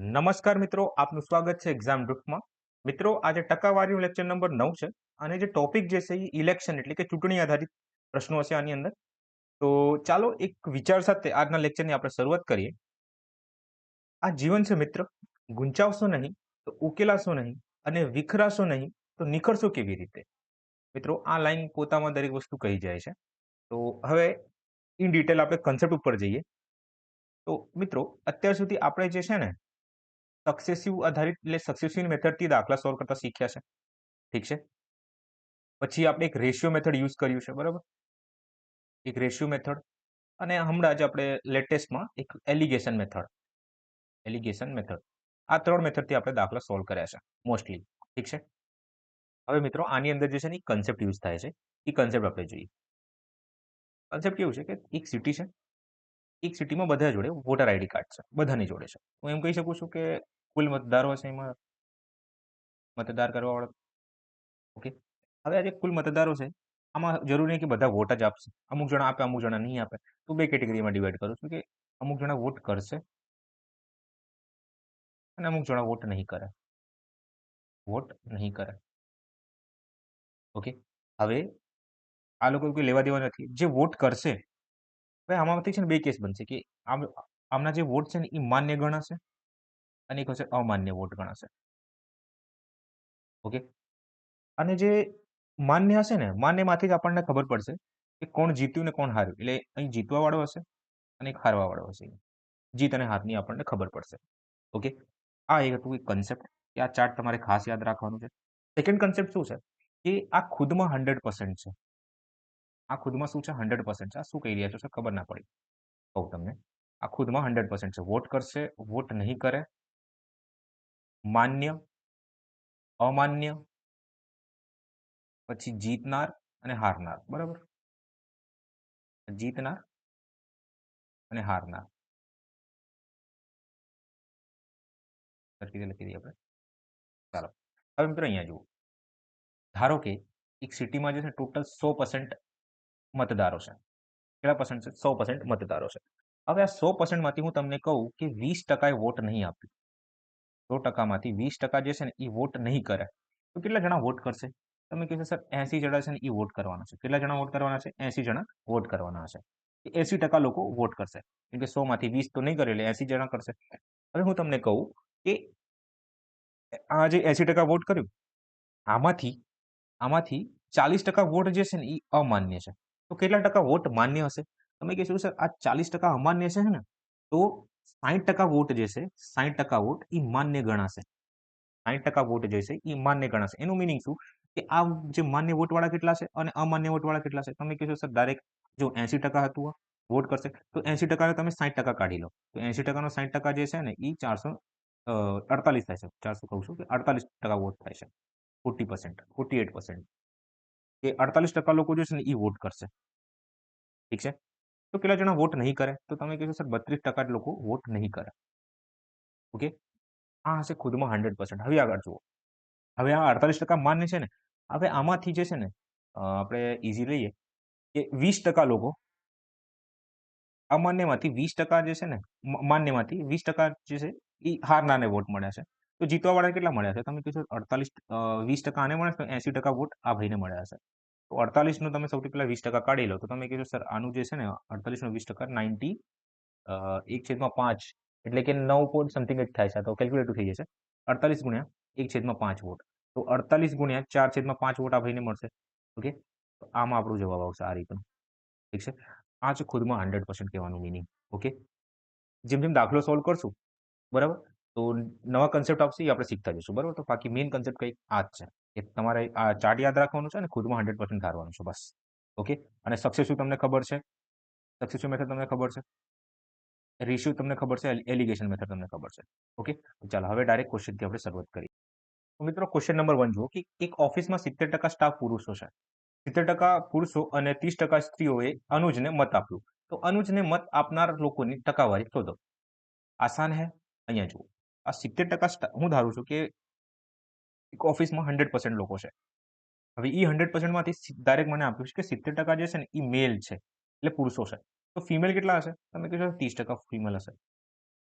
નમસ્કાર મિત્રો, આપનું સ્વાગત છે એક્ઝામ ડ્રિફ્ટમાં. મિત્રો, આજે ટકાવારીનું લેક્ચર નંબર 9 છે અને જે ટોપિક જે છે એ ઇલેક્શન એટલે કે ચૂંટણી આધારિત પ્રશ્નો હશે આની અંદર. તો ચાલો એક વિચાર સાથે આજના લેક્ચરની આપણે શરૂઆત કરીએ. આ જીવન છે મિત્ર, ગુંચાવશો નહીં તો ઉકેલાશો નહીં અને વિખરાશો નહીં તો નિખરશો કેવી રીતે? મિત્રો, આ લાઈન પોતામાં દરેક વસ્તુ કહી જાય છે. તો હવે ઇન ડિટેલ આપણે કન્સેપ્ટ ઉપર જઈએ. તો મિત્રો, અત્યાર સુધી આપણે જે છે ને સક્સેસિવ આધારિત એટલે સક્સેસિવ મેથડથી દાખલા સોલ્વ કરતા શીખ્યા છે. ઠીક છે. પછી આપણે એક રેશિયો મેથડ યુઝ કર્યું છે, બરાબર? એક રેશિયો મેથડ અને હમણાં જ આપણે લેટેસ્ટમાં એક એલિગેશન મેથડ આ ત્રણ મેથડથી આપણે દાખલા સોલ્વ કર્યા છે મોસ્ટલી. ઠીક છે. હવે મિત્રો, આની અંદર જે છે ને કન્સેપ્ટ યુઝ થાય છે. એ કન્સેપ્ટ આપણે જોઈએ. કન્સેપ્ટ કેવું છે કે એક સિટી છે, એક સિટીમાં બધા જોડે વોટર આઈડી કાર્ડ છે, બધાની જોડે છે. હું એમ કહી શકું છું કે કુલ મતદારો હશે એમાં મતદાર કરવા વાળા. ઓકે. હવે આ જે કુલ મતદારો છે, આમાં જરૂરી નહીં કે બધા વોટ જ આપશે. અમુક જણા આપે, અમુક જણા નહીં આપે. તો બે કેટેગરીમાં ડિવાઈડ કરું છું કે અમુક જણા વોટ કરશે અને અમુક જણા વોટ નહીં કરે. ઓકે. હવે આ લોકો કોઈ લેવા દેવા નથી. જે વોટ કરશે, હવે આમાંથી છે ને બે કેસ બનશે કે આમના જે વોટ છે ને એ માન્ય ગણાશે અને એક હશે અમાન્ય વોટ ગણાશે. ઓકે. અને જે માન્ય હશે ને, માન્યમાંથી જ આપણને ખબર પડશે કે કોણ જીત્યું ને કોણ હાર્યું. એટલે અહીં જીતવા વાળો હશે અને એક હારવા વાળો હશે. જીત અને હારની આપણને ખબર પડશે. ઓકે. આ એક હતું એક કન્સેપ્ટ કે આ ચાર્ટ તમારે ખાસ યાદ રાખવાનું છે. સેકન્ડ કન્સેપ્ટ શું છે કે આ ખુદમાં 100% છે. આ ખુદમાં શું છે? 100% છે. આ શું કહી રહ્યા છો ખબર ના પડી. કહું તમને. આ ખુદમાં 100% છે. વોટ કરશે, વોટ નહીં કરે, માન્ય, અમાન્ય, પછી જીતનાર અને હારનાર. બરાબર? જીતનાર અને હારનાર. લખી દઈએ આપણે. ચાલો. હવે મિત્રો અહીંયા જુઓ. ધારો કે એક સિટીમાં જે છે ટોટલ 100% મતદારો છે. કેટલા પર્સન્ટ છે? 100% મતદારો છે. હવે આ 100% માંથી હું તમને કહું કે 20% વોટ નહીં આપ્યું. 100%માંથી 20% જે છે ને એ વોટ નહીં કરે. તો કેટલા જણા વોટ કરશે? તમે કહેશો સર 80 જણા છે ને એ વોટ કરવાના છે. કેટલા જણા વોટ કરવાના છે? 80 જણા વોટ કરવાના હશે. 80% લોકો વોટ કરશે. કેમ કે 100માંથી 20 તો નહીં કરે એટલે 80 જણા કરશે. હવે હું તમને કહું કે આ જે 80% વોટ કર્યું, આમાંથી 40% વોટ જે છે ને એ અમાન્ય છે. તો કેટલા ટકા વોટ માન્ય હશે? તમે કહેશો સર આ 40% અમાન્ય છે ને, તો 60% વોટ જે છે, 60% વોટ એ માન્ય ગણાશે. 60% વોટ જે છે એ માન્ય ગણાશે. એનું મિનિંગ શું કે આ જે માન્ય વોટ વાળા કેટલા છે અને અમાન્ય વોટ વાળા કેટલા છે? તમે કહેશો સર ડાયરેક્ટ જો 80% હતું વોટ કરશે તો 80% તમે 60% કાઢી લો. તો 80% નો 60% જે છે ને એ 448 થાય છે. 400 કહું છું કે 48% વોટ થાય છે. 40%, 48%. કે 48% લોકો જે છે ને એ વોટ કરશે. ઠીક છે. તો કેટલા જણા વોટ નહીં કરે? તો તમે કહેશો સર 32% જ લોકો વોટ નહીં કરે. ઓકે. આ હશે ખુદમાં 100%. હવે આગળ જુઓ. હવે આ 48% માન્ય છે ને. હવે આમાંથી જે છે ને આપણે ઈઝી લઈએ કે 20% લોકો અમાન્યમાંથી 20% જે છે ને માન્યમાંથી 20% જે છે એ હારનારને વોટ મળ્યા છે. તો જીતવા વાળા કેટલા મળ્યા છે? તમે કહેશો 20% આને મળે તો 80% વોટ આ ભાઈને મળ્યા છે. તો 48 નું તમે સૌથી પહેલા 20% કાઢી લો. તો તમે કહેશો સર આનું જે છે ને 48 નું 20% 90 1/5 એટલે કે 9 પોઈન્ટ સમથિંગ જ થાય છે. તો કેલ્ક્યુલેટર થઈ જશે. 48 ગુણ્યા 1/5 વોટ. તો 48 ગુણ્યા 4/5 વોટ આ ભાઈને મળશે. ઓકે. તો આમાં આપણો જવાબ આવશે આ રીતનો. ઠીક છે. આ છે ખુદમાં 100% કહેવાનું મિનિંગ. ઓકે. જેમ જેમ દાખલો સોલ્વ કરશું, બરાબર, તો નવા કન્સેપ્ટ આવશે એ આપણે શીખતા જઈશું. બરાબર? તો બાકી મેઇન કન્સેપ્ટ કંઈક આ જ છે કે તમારે આ ચાર્ટ યાદ રાખવાનું છે અને ખુદમાં 100% ધારવાનું છે બસ. ઓકે. અને સક્સેસિવ તમને ખબર છે, સક્સેસિવ મેથડ તમને ખબર છે, રેશિયો તમને ખબર છે, એલિગેશન મેથડ તમને ખબર છે. ઓકે. ચાલો હવે ડાયરેક્ટ ક્વેશ્ચનથી આપણે શરૂઆત કરીએ. તો મિત્રો, ક્વેશ્ચન નંબર 1 જુઓ કે એક ઓફિસમાં 70% સ્ટાફ પુરુષો છે. 70% પુરુષો અને 30% સ્ત્રીઓએ અનુજને મત આપ્યું. તો અનુજને મત આપનાર લોકોની ટકાવારી શોધો. આસાન હે. અહીંયા જુઓ. આ 70% હું ધારું છું કે એક ઓફિસમાં 100% લોકો છે. હવે એ 100% માંથી ડાયરેક્ટ મને આપ્યું છે કે 70% જે છે ને એ મેલ છે એટલે પુરુષો છે. તો ફિમેલ કેટલા હશે? તમે કહેશો 30% ફિમેલ હશે.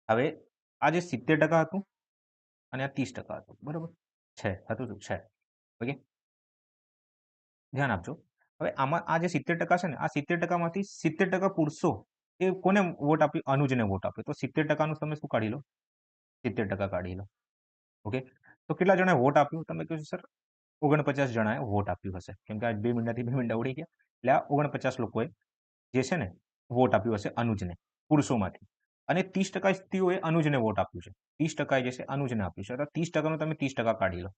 હવે આ જે 70% હતું અને આ 30% હતું, બરોબર છે, હતું શું છે, ઓકે, ધ્યાન આપજો. હવે આમાં આ જે 70% છે ને, આ 70% માંથી 70% પુરુષો એ કોને વોટ આપ્યો? અનુજને વોટ આપ્યો. તો 70% નું તમે શું કાઢી લો? 70% કાઢી લો. ઓકે, તો કેટલા જણાએ વોટ આપ્યું? તમે કહો સર 49 જણાએ વોટ આપ્યું હશે, કેમ કે આ 2 મિનિટથી 2 મિનિટ ઉડી ગયા, એટલે આ 49 લોકોએ જે છે ને વોટ આપ્યું હશે અનુજને પુરુષોમાંથી, અને 30% સ્ત્રીઓએ અનુજને વોટ આપ્યું છે. 30% જે છે અનુજને આપ્યું છે. તો 30% નું તમે 30% કાઢી લો.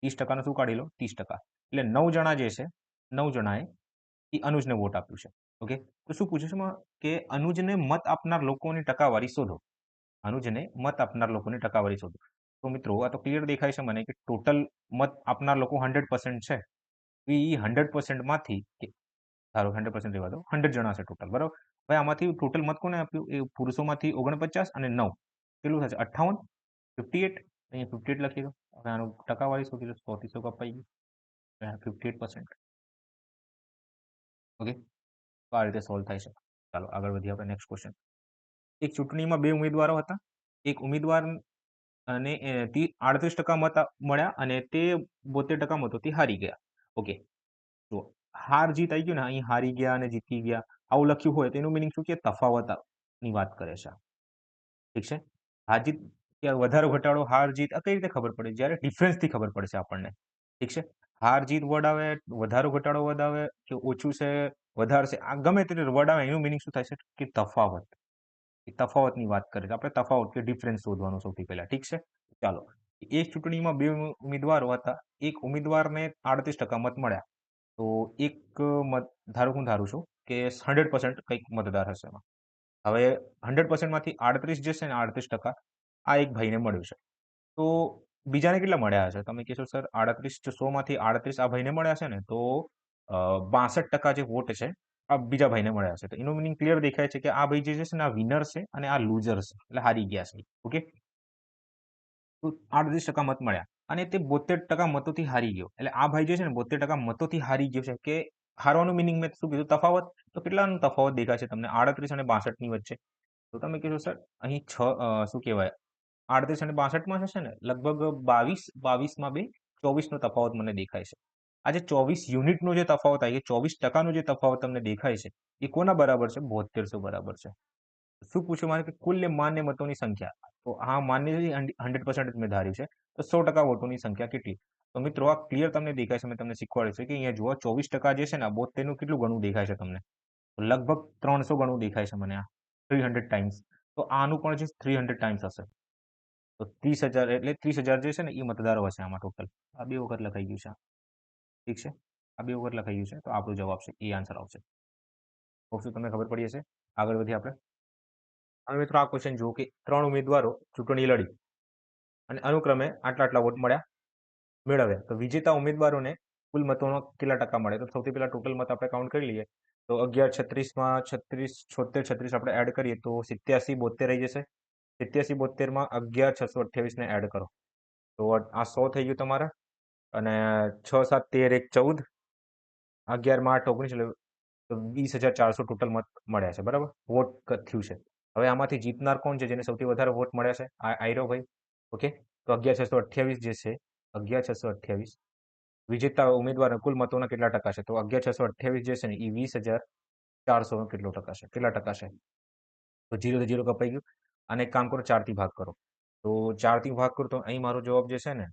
30% નું શું કાઢી લો? 30%. એટલે 9 જણા જે છે, 9 જણાએ એ અનુજને વોટ આપ્યું છે. ઓકે, તો શું પૂછે છે કે અનુજને મત આપનાર લોકોની ટકાવારી શોધો. અનુજને મત આપનાર લોકોની ટકાવારી શોધો. તો મિત્રો આ તો ક્લિયર દેખાય છે મને કે ટોટલ મત આપનાર લોકો 100% છે. તો એ 100% માંથી ધારો 100% રહેવા દો, 100 જણા છે ટોટલ, બરાબર. હવે આમાંથી ટોટલ મત કોને આપ્યું? એ પુરુષોમાંથી 49 અને 9 કેટલું થશે? 58, 58, અહીંયા 58 લખી દો. હવે આનું ટકાવારી શોધી લો. 100 થી 100 કપાઈ ગયું, 58%. ઓકે, તો આ રીતે સોલ્વ થાય છે. ચાલો આગળ વધીએ આપણે નેક્સ્ટ ક્વેશ્ચન. એક ચૂંટણીમાં 2 ઉમેદવારો હતા. એક ઉમેદવાર અને 38% મત મળ્યા અને તે 72% મતોથી હારી ગયા. ઓકે, તો હાર જીત આવી ગયું ને, અહીં હારી ગયા અને જીતી ગયા આવું લખ્યું હોય તો એનું મિનિંગ શું? કે તફાવતની વાત કરે છે. ઠીક છે, હાર જીત કે વધારો ઘટાડો, હાર જીત આ કઈ રીતે ખબર પડે? જ્યારે ડિફરન્સથી ખબર પડશે આપણને. ઠીક છે, હાર જીત વર્ડ આવે, વધારો ઘટાડો વર્ડ આવે, કે ઓછું છે વધારે છે, આ ગમે તે વર્ડ આવે એનું મિનિંગ શું થાય છે? કે તફાવત. એ તફાવતની વાત કરે છે. આપણે તફાવત કે ડિફરન્સ શોધવાનું સૌથી પહેલા. ઠીક છે, ચાલો. એક ચૂંટણીમાં 2 ઉમેદવારો હતા. એક ઉમેદવારને 38% મત મળ્યા. તો એક મત હું ધારું છું કે 100% કંઈક મતદાર હશે એમાં. હવે 100% માંથી 38 જે છે ને 38% આ એક ભાઈને મળ્યું છે. તો બીજાને કેટલા મળ્યા હશે? તમે કહેશો સર 38 100 માંથી 38 આ ભાઈને મળ્યા છે ને, તો 62% જે વોટ છે આ બીજા ભાઈને મળ્યા છે. તો એનો મિનિંગ ક્લિયર દેખાય છે કે આ ભાઈ જે છે ને આ વિનર છે અને આ લૂઝર છે, એટલે હારી ગયા છે. ઓકે, તો 38% મત મળ્યા અને તે 72% મતોથી હારી ગયો. એટલે આ ભાઈ જે છે ને 72% મતોથી હારી ગયો છે. કે હારવાનું મિનિંગ મેં શું કીધું? તફાવત. તો કેટલાનો તફાવત દેખાય છે તમને 38 અને 62 ની વચ્ચે? તો તમે કીધું સર અહીં શું કહેવાય 38 અને 62 માં છે ને લગભગ 22 માં 2 24 નો તફાવત મને દેખાય છે. આ જે 24 યુનિટનો જે તફાવત આવે, 24% નો જે તફાવત તમને દેખાય છે એ કોના બરાબર છે? 7200 બરાબર છે. શું પૂછ્યું મારે? કે કુલ માન્ય મતોની સંખ્યા. તો હા, માન્ય 100% જ મેં ધાર્યું છે. તો 100% વોટોની સંખ્યા કેટલી? તો મિત્રો આ ક્લિયર તમને દેખાય છે. મેં તમને શીખવાડ્યું છે કે અહીંયા જુઓ 24% જે છે ને 72 નું કેટલું ગણું દેખાય છે તમને? તો લગભગ 300 ગણું દેખાય છે મને, આ 300 ટાઈમ્સ. તો આનું પણ જે 300 ટાઈમ્સ હશે. તો 30,000 એટલે 30,000 જે છે ને એ મતદારો હશે આમાં ટોટલ. આ 2 વખત લખાઈ ગયું છે. ઠીક છે, આ 2 વખત લખાઈ ગયું છે. તો આપણો જવાબ છે એ આન્સર આવશે. હોપ શું તમને ખબર પડી હશે. આગળ વધીએ આપણે. હવે મિત્રો આ ક્વેશ્ચન જુઓ કે 3 ઉમેદવારો ચૂંટણી લડી અને અનુક્રમે આટલા આટલા વોટ મેળવ્યા. તો વિજેતા ઉમેદવારોને કુલ મતોનો કેટલા ટકા મળે? તો સૌથી પહેલા ટોટલ મત આપણે કાઉન્ટ કરી લઈએ. તો 11 36 માં 36 76 36 આપણે એડ કરીએ તો 87 72 રહી જશે. 87 72 માં 11 628 ને એડ કરો તો આ 100 થઈ ગયું તમારા, અને 6 7 13 1 14, 11 માં 8 19 એટલે તો 20,400 ટોટલ મત મળ્યા છે, બરાબર? વોટ થયું છે. હવે આમાંથી જીતનાર કોણ છે? જેને સૌથી વધારે વોટ મળ્યા છે આ આયરો ભાઈ. ઓકે, તો 11,628 જે છે 11,628 વિજેતા ઉમેદવારના કુલ મતોના કેટલા ટકા છે? તો 11,628 જે છે ને એ 20,400 નો કેટલો ટકા છે? કેટલા ટકા છે? તો 0 થી 0 કપાઈ ગયું. અને એક કામ કરો, 4 થી ભાગ કરો. તો 4 થી ભાગ કરો તો અહીં મારો જવાબ જે છે ને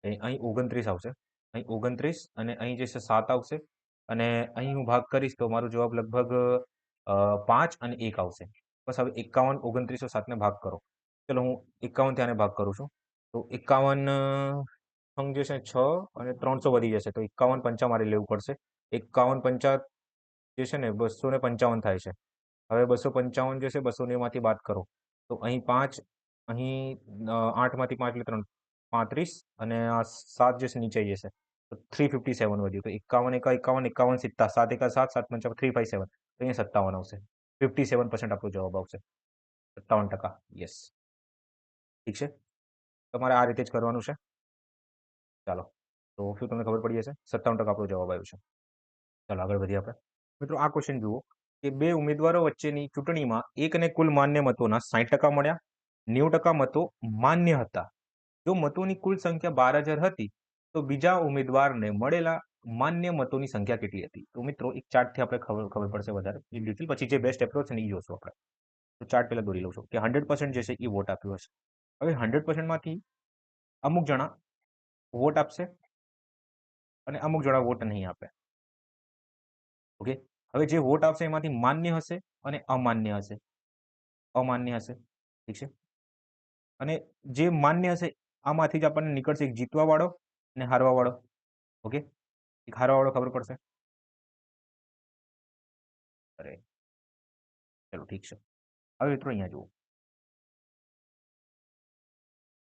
અહીં 29 આવશે. અહીં 29 અને અહીં જે છે 7 આવશે. અને અહીં હું ભાગ કરીશ તો મારો જવાબ લગભગ 5 અને 1 આવશે. બસ હવે 51 29 7 ને ભાગ કરો. ચલો હું 51 થી આને ભાગ કરું છું. તો 51 જે છે 6 અને 300 વધી જશે. તો 51 પંચા મારે લેવું પડશે. 51 પંચા જે છે ને 255 થાય છે. હવે 255 જે છે 290 માંથી બાદ કરો. તો અહીં 5, અહીં 8 માંથી 5 એટલે 3 35 અને આ 7 જે છે નીચે આવી જશે. તો 357 વધ્યું. તો 51 એકા 51 51 સિત્તા 7 એકા 7 7 પંચા 357. તો અહીંયા 57 આવશે. 57% આપણો જવાબ આવશે. 57%. યસ, ઠીક છે. તમારે આ રીતે જ કરવાનું છે. ચાલો, તો શું તમને ખબર પડી હશે? 57% આપણો જવાબ આવ્યો છે. ચાલો આગળ વધીએ આપણે. મિત્રો આ ક્વેશ્ચન જુઓ કે 2 ઉમેદવારો વચ્ચેની ચૂંટણીમાં એકને કુલ માન્ય મતોના 60% મળ્યા, 90% મતો માન્ય હતા જો મતોની કુલ સંખ્યા 12,000 હતી તો બીજા ઉમેદવારને મળેલા માન્ય મતોની સંખ્યા કેટલી હતી? તો મિત્રો એક ચાર્ટથી આપણે ખબર પડશે વધારે in detail. પછી જે બેસ્ટ એપ્રોચ છે ને એ જોશું આપણે. તો ચાર્ટ પહેલા દોરી લઉં છું કે 100% જે છે એ વોટ આપ્યો હશે. હવે 100% માંથી અમુક જણા વોટ આપશે અને અમુક જણા વોટ નહીં આપે. ઓકે, હવે જે વોટ આપશે એમાંથી માન્ય હશે અને અમાન્ય હશે. અમાન્ય હશે, ઠીક છે. અને જે માન્ય હશે આમાંથી જ આપણને નીકળશે એક જીતવા વાળો અને હારવા વાળો. ઓકે, એક હારવા વાળો ખબર પડશે. અરે ચલો ઠીક છે. હવે મિત્રો અહીંયા જુઓ,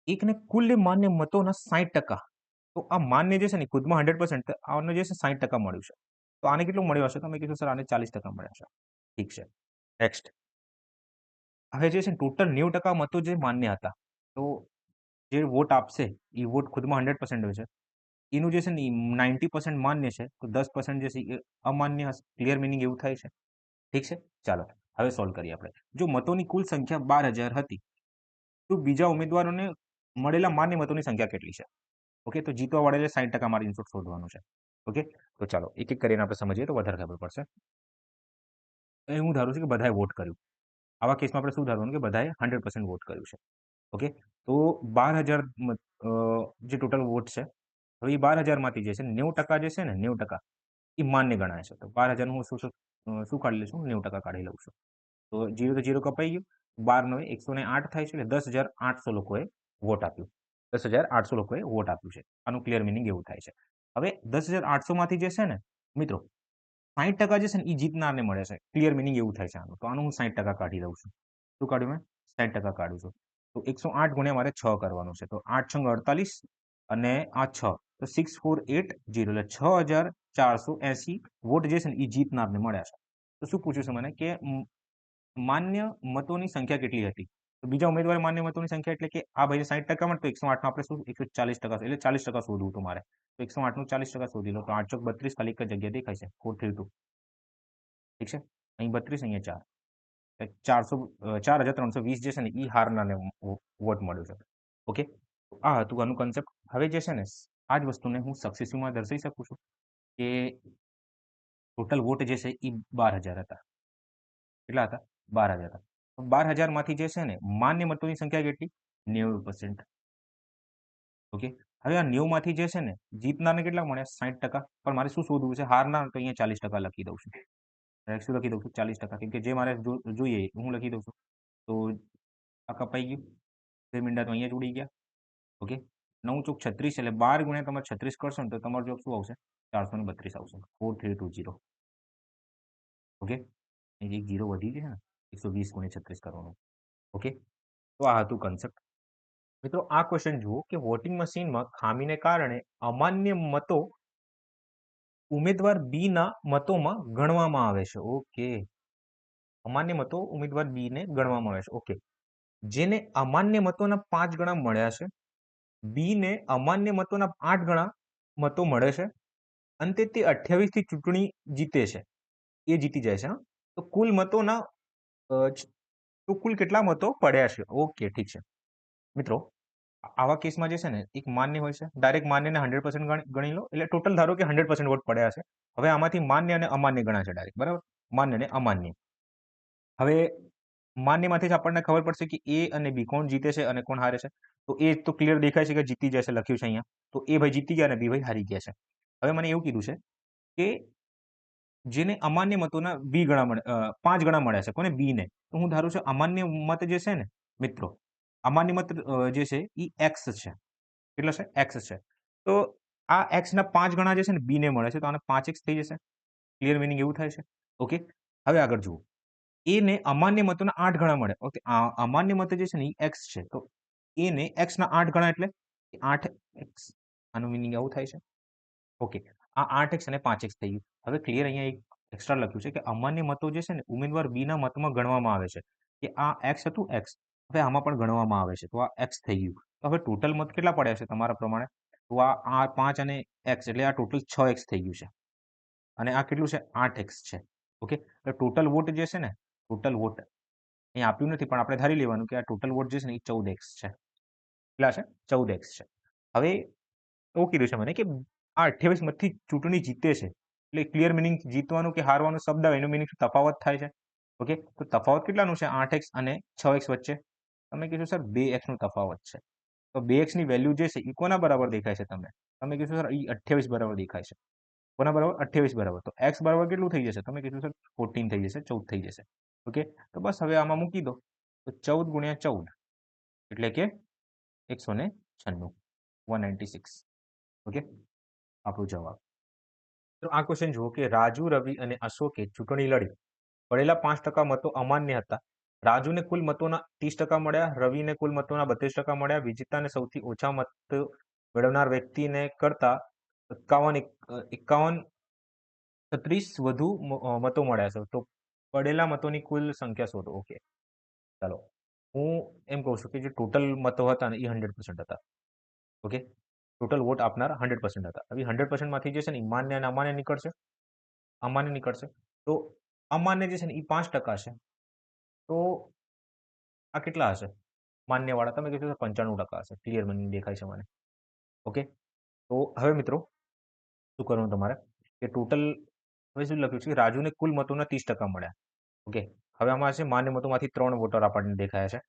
એકને કુલ માન્ય મતોના 60%. તો આ માન્ય જે છે ને ખુદમાં 100%, આને જે છે 60% મળ્યું છે. તો આને કેટલું મળ્યું હશે? તમે કીધું સર આને 40% મળ્યા છે. ઠીક છે, નેક્સ્ટ. હવે જે છે ટોટલ 90% મતો જે માન્ય હતા, તો જે વોટ આપશે એ વોટ ખુદમાં 100% હોય છે. એનું જે છે ને 90% માન્ય છે, તો 10% જે છે એ અમાન્ય હશે. ક્લિયર મિનિંગ એવું થાય છે. ઠીક છે, ચાલો હવે સોલ્વ કરીએ આપણે. જો મતોની કુલ સંખ્યા 12,000 હતી તો બીજા ઉમેદવારોને મળેલા માન્ય મતોની સંખ્યા કેટલી છે? ઓકે, તો જીતવા વાળા 60% મારે ઇનપુટ શોધવાનું છે. ઓકે, તો ચાલો એક એક કરીને આપણે સમજીએ તો વધારે ખબર પડશે. હું ધારું છું કે બધાએ વોટ કર્યું. આવા કેસમાં આપણે શું ધારવાનું કે બધાએ 100% વોટ કર્યું છે. ઓકે, તો 12,000 જે ટોટલ વોટ છે, હવે એ 12,000 માંથી જે છે 90% જે છે ને 90% એ માન્ય ગણાય છે. તો 12,000 હું શું કાઢી લઈશું? 90% કાઢી લઉં છું. તો 0 તો 0 કપાઈ ગયું. 12 નો 108 થાય છે, એટલે 10,800 લોકોએ વોટ આપ્યું. 10,800 લોકોએ વોટ આપ્યું છે. આનું ક્લિયર મિનિંગ એવું થાય છે. હવે 10,800 માંથી જે છે ને મિત્રો 60% જે છે ને એ જીતનારને મળે છે. ક્લિયર મિનિંગ એવું થાય છે આનું. તો આનું હું 60% કાઢી દઉં છું. શું કાઢ્યું મેં? 60% કાઢું છું. તો 108 ગુણ્યા મારે 6 કરવાનું છે. તો 8 છંગ 48 અને આ 6, તો 6480, એટલે 6,480 વોટ જે છે ને એ જીતનારને મળ્યા છે. તો શું પૂછ્યું છે મને કે માન્ય મતોની સંખ્યા કેટલી હતી? તો બીજા ઉમેદવારે માન્ય મતોની સંખ્યા એટલે કે આ ભાઈ 60% માં, તો 108 આપણે શું 140%, એટલે 40% શોધવું હતું મારે. તો 108 નું 40% શોધી લો. તો 8 ચોક 32, ખાલી એક જ જગ્યા દેખાય છે 432. ઠીક છે, અહીં 32, અહીંયા 4, 4,320 જે છે ને એ હારનારને વોટ મળ્યો છે. ઓકે, આ હતું આનું કન્સેપ્ટ. હવે જે છે ને આ જ વસ્તુને હું સક્સેસિવમાં દર્શાવી શકું છું કે ટોટલ વોટ જે છે એ 12,000 હતા. કેટલા હતા? 12,000 હતા. 12,000 માંથી જે છે ને માન્ય મતોની સંખ્યા કેટલી? 90%. ઓકે, હવે આ 90 માંથી જે છે ને જીતનારને કેટલા મળ્યા? 60%. પણ મારે શું શોધવું છે? હારનાર, તો અહીંયા 40% લખી દઉં છું. શું લખી દઉં છું? 40%. કેમ કે જે મારે જોઈએ હું લખી દઉં છું. તો આ કપાઈ ગયું. 2 મીંડા તો અહીંયા જ ઉડી ગયા. ઓકે, 9 ચોક 36, એટલે 12 ગુણ્યા તમે 36 કરશો ને તો તમારો જવાબ શું આવશે? 432 આવશે. 4320. ઓકે, એક 0 વધી છે ને, 120 ગુણ્યા 36 કરવાનું. ઓકે, તો આ હતું કન્સેપ્ટ. મિત્રો આ ક્વેશ્ચન જુઓ કે વોટિંગ મશીનમાં ખામીને કારણે અમાન્ય મતો ઉમેદવાર બી ના મતોમાં ગણવામાં આવે છે. ઓકે, અમાન્ય મતો ઉમેદવાર બી ને ગણવામાં આવે છે. ઓકે, જેને અમાન્ય મતોના 5 ગણા મળ્યા છે, બી ને અમાન્ય મતોના 8 ગણા મતો મળે છે, અંતે તે 28 થી ચૂંટણી જીતે છે. એ જીતી જાય છે. તો કુલ મતોના તો કુલ કેટલા મતો પડ્યા છે? ઓકે, ઠીક છે. મિત્રો આવા કેસમાં જે છે ને એક માન્ય હોય છે. ડાયરેક્ટ માન્યને 100% ગણી લો, એટલે ટોટલ ધારો કે 100% વોટ પડ્યા છે. હવે આમાંથી માન્ય અને અમાન્ય ગણા છે ડાયરેક્ટ, બરાબર? માન્ય અને અમાન્ય. હવે માન્યમાંથી જ આપણને ખબર પડશે કે એ અને બી કોણ જીતે છે અને કોણ હારે છે. તો એ તો ક્લિયર દેખાય છે કે જીતી જશે, લખ્યું છે અહીંયા. તો એ ભાઈ જીતી ગયા અને બી ભાઈ હારી ગયા છે. હવે મને એવું કીધું છે કે જેને અમાન્ય મતોના 5 ગણા મળ્યા છે. કોને? બી ને. તો હું ધારું છું અમાન્ય મત જે છે ને મિત્રો, અમાન્ય મત જે છે એ એક્સ છે. કેટલો છે? એક્સ છે. તો આ એક્સ ના 5 ગણા જે છે ને બી ને મળે છે, તો આને 5x થઈ જશે. ક્લિયર મિનિંગ એવું થાય છે. ઓકે, હવે આગળ જુઓ. એ ને અમાન્ય મતોના 8 ગણા મળે. ઓકે, આ અમાન્ય મત જે છે ને એ એક્સ છે. તો એ ને એક્સ ના 8 ગણા એટલે 8x. આનું મિનિંગ આવું થાય છે. ઓકે, આ 8x અને 5x થઈ ગયું. હવે ક્લિયર અહીંયા એક એક્સ્ટ્રા લખ્યું છે કે અમાન્ય મતો જે છે ને ઉમેદવાર બી ના મતમાં ગણવામાં આવે છે. કે આ એક્સ હતું, એક્સ, હવે આમાં પણ ગણવામાં આવે છે. તો આ એક્સ થઈ ગયું. તો હવે ટોટલ મત કેટલા પડ્યા છે તમારા પ્રમાણે? તો આ 5 અને એક્સ, એટલે આ ટોટલ 6x થઈ ગયું છે. અને આ કેટલું છે? 8x છે. ઓકે, તો ટોટલ વોટ જે છે ને, ટોટલ વોટ અહીં આપ્યું નથી, પણ આપણે ધારી લેવાનું કે આ ટોટલ વોટ જે છે ને એ 14x છે. કેટલા છે? 14x છે. હવે એવું કીધું છે મને કે આ 28 માંથી ચૂંટણી જીતે છે એટલે ક્લિયર મિનિંગ જીતવાનું કે હારવાનું શબ્દ આવે એનું મિનિંગ તફાવત થાય છે. ઓકે, તો તફાવત કેટલાનું છે? 8x અને 6x વચ્ચે. તમે કીધું સર 2x નું તફાવત છે. તો 2x ની વેલ્યુ જે છે એ કોના બરાબર દેખાય છે તમને? તમે કીધું સર એ 28 બરાબર દેખાય છે. કોના બરાબર? 28 બરાબર. તો x બરાબર કેટલું થઈ જશે? તમે કીધું સર 14 થઈ જશે, 14 થઈ જશે. ઓકે, તો બસ હવે આમાં મૂકી દો. તો 14 ગુણ્યા 14 એટલે કે 196, 196. ઓકે, આપણો જવાબ. તો આ ક્વેશ્ચન જુઓ કે રાજુ, રવિ અને અશોકે ચૂંટણી લડી. પડેલા 5% મતો અમાન્ય હતા. રાજુને કુલ મતોના 30% મળ્યા, રવિને કુલ મતોના 32% મળ્યા. વિજેતાને સૌથી ઓછા મત મેળવનાર વ્યક્તિને કરતા 51 36 વધુ મતો મળ્યા છે. તો પડેલા મતોની કુલ સંખ્યા શોધો. ઓકે, ચાલો હું એમ કહું છું કે જે ટોટલ મતો હતા ને એ 100% હતા. ઓકે, ટોટલ વોટ આપનાર 100% હતા. હવે 100% માંથી જે છે ને માન્ય અને અમાન્ય નીકળશે. અમાન્ય નીકળશે. તો અમાન્ય જે છે ને એ 5% છે. તો આ કેટલા હશે માન્ય વાળા? તમે કીધું 95% હશે. ક્લિયર મને દેખાય છે મને. ઓકે, તો હવે મિત્રો શું કરવાનું તમારે કે ટોટલ હવે શું લખ્યું છે? રાજુને કુલ મતોના 30% મળ્યા. ઓકે, હવે આમાં છે માન્ય મતોમાંથી 3 વોટર આપણને દેખાયા છે.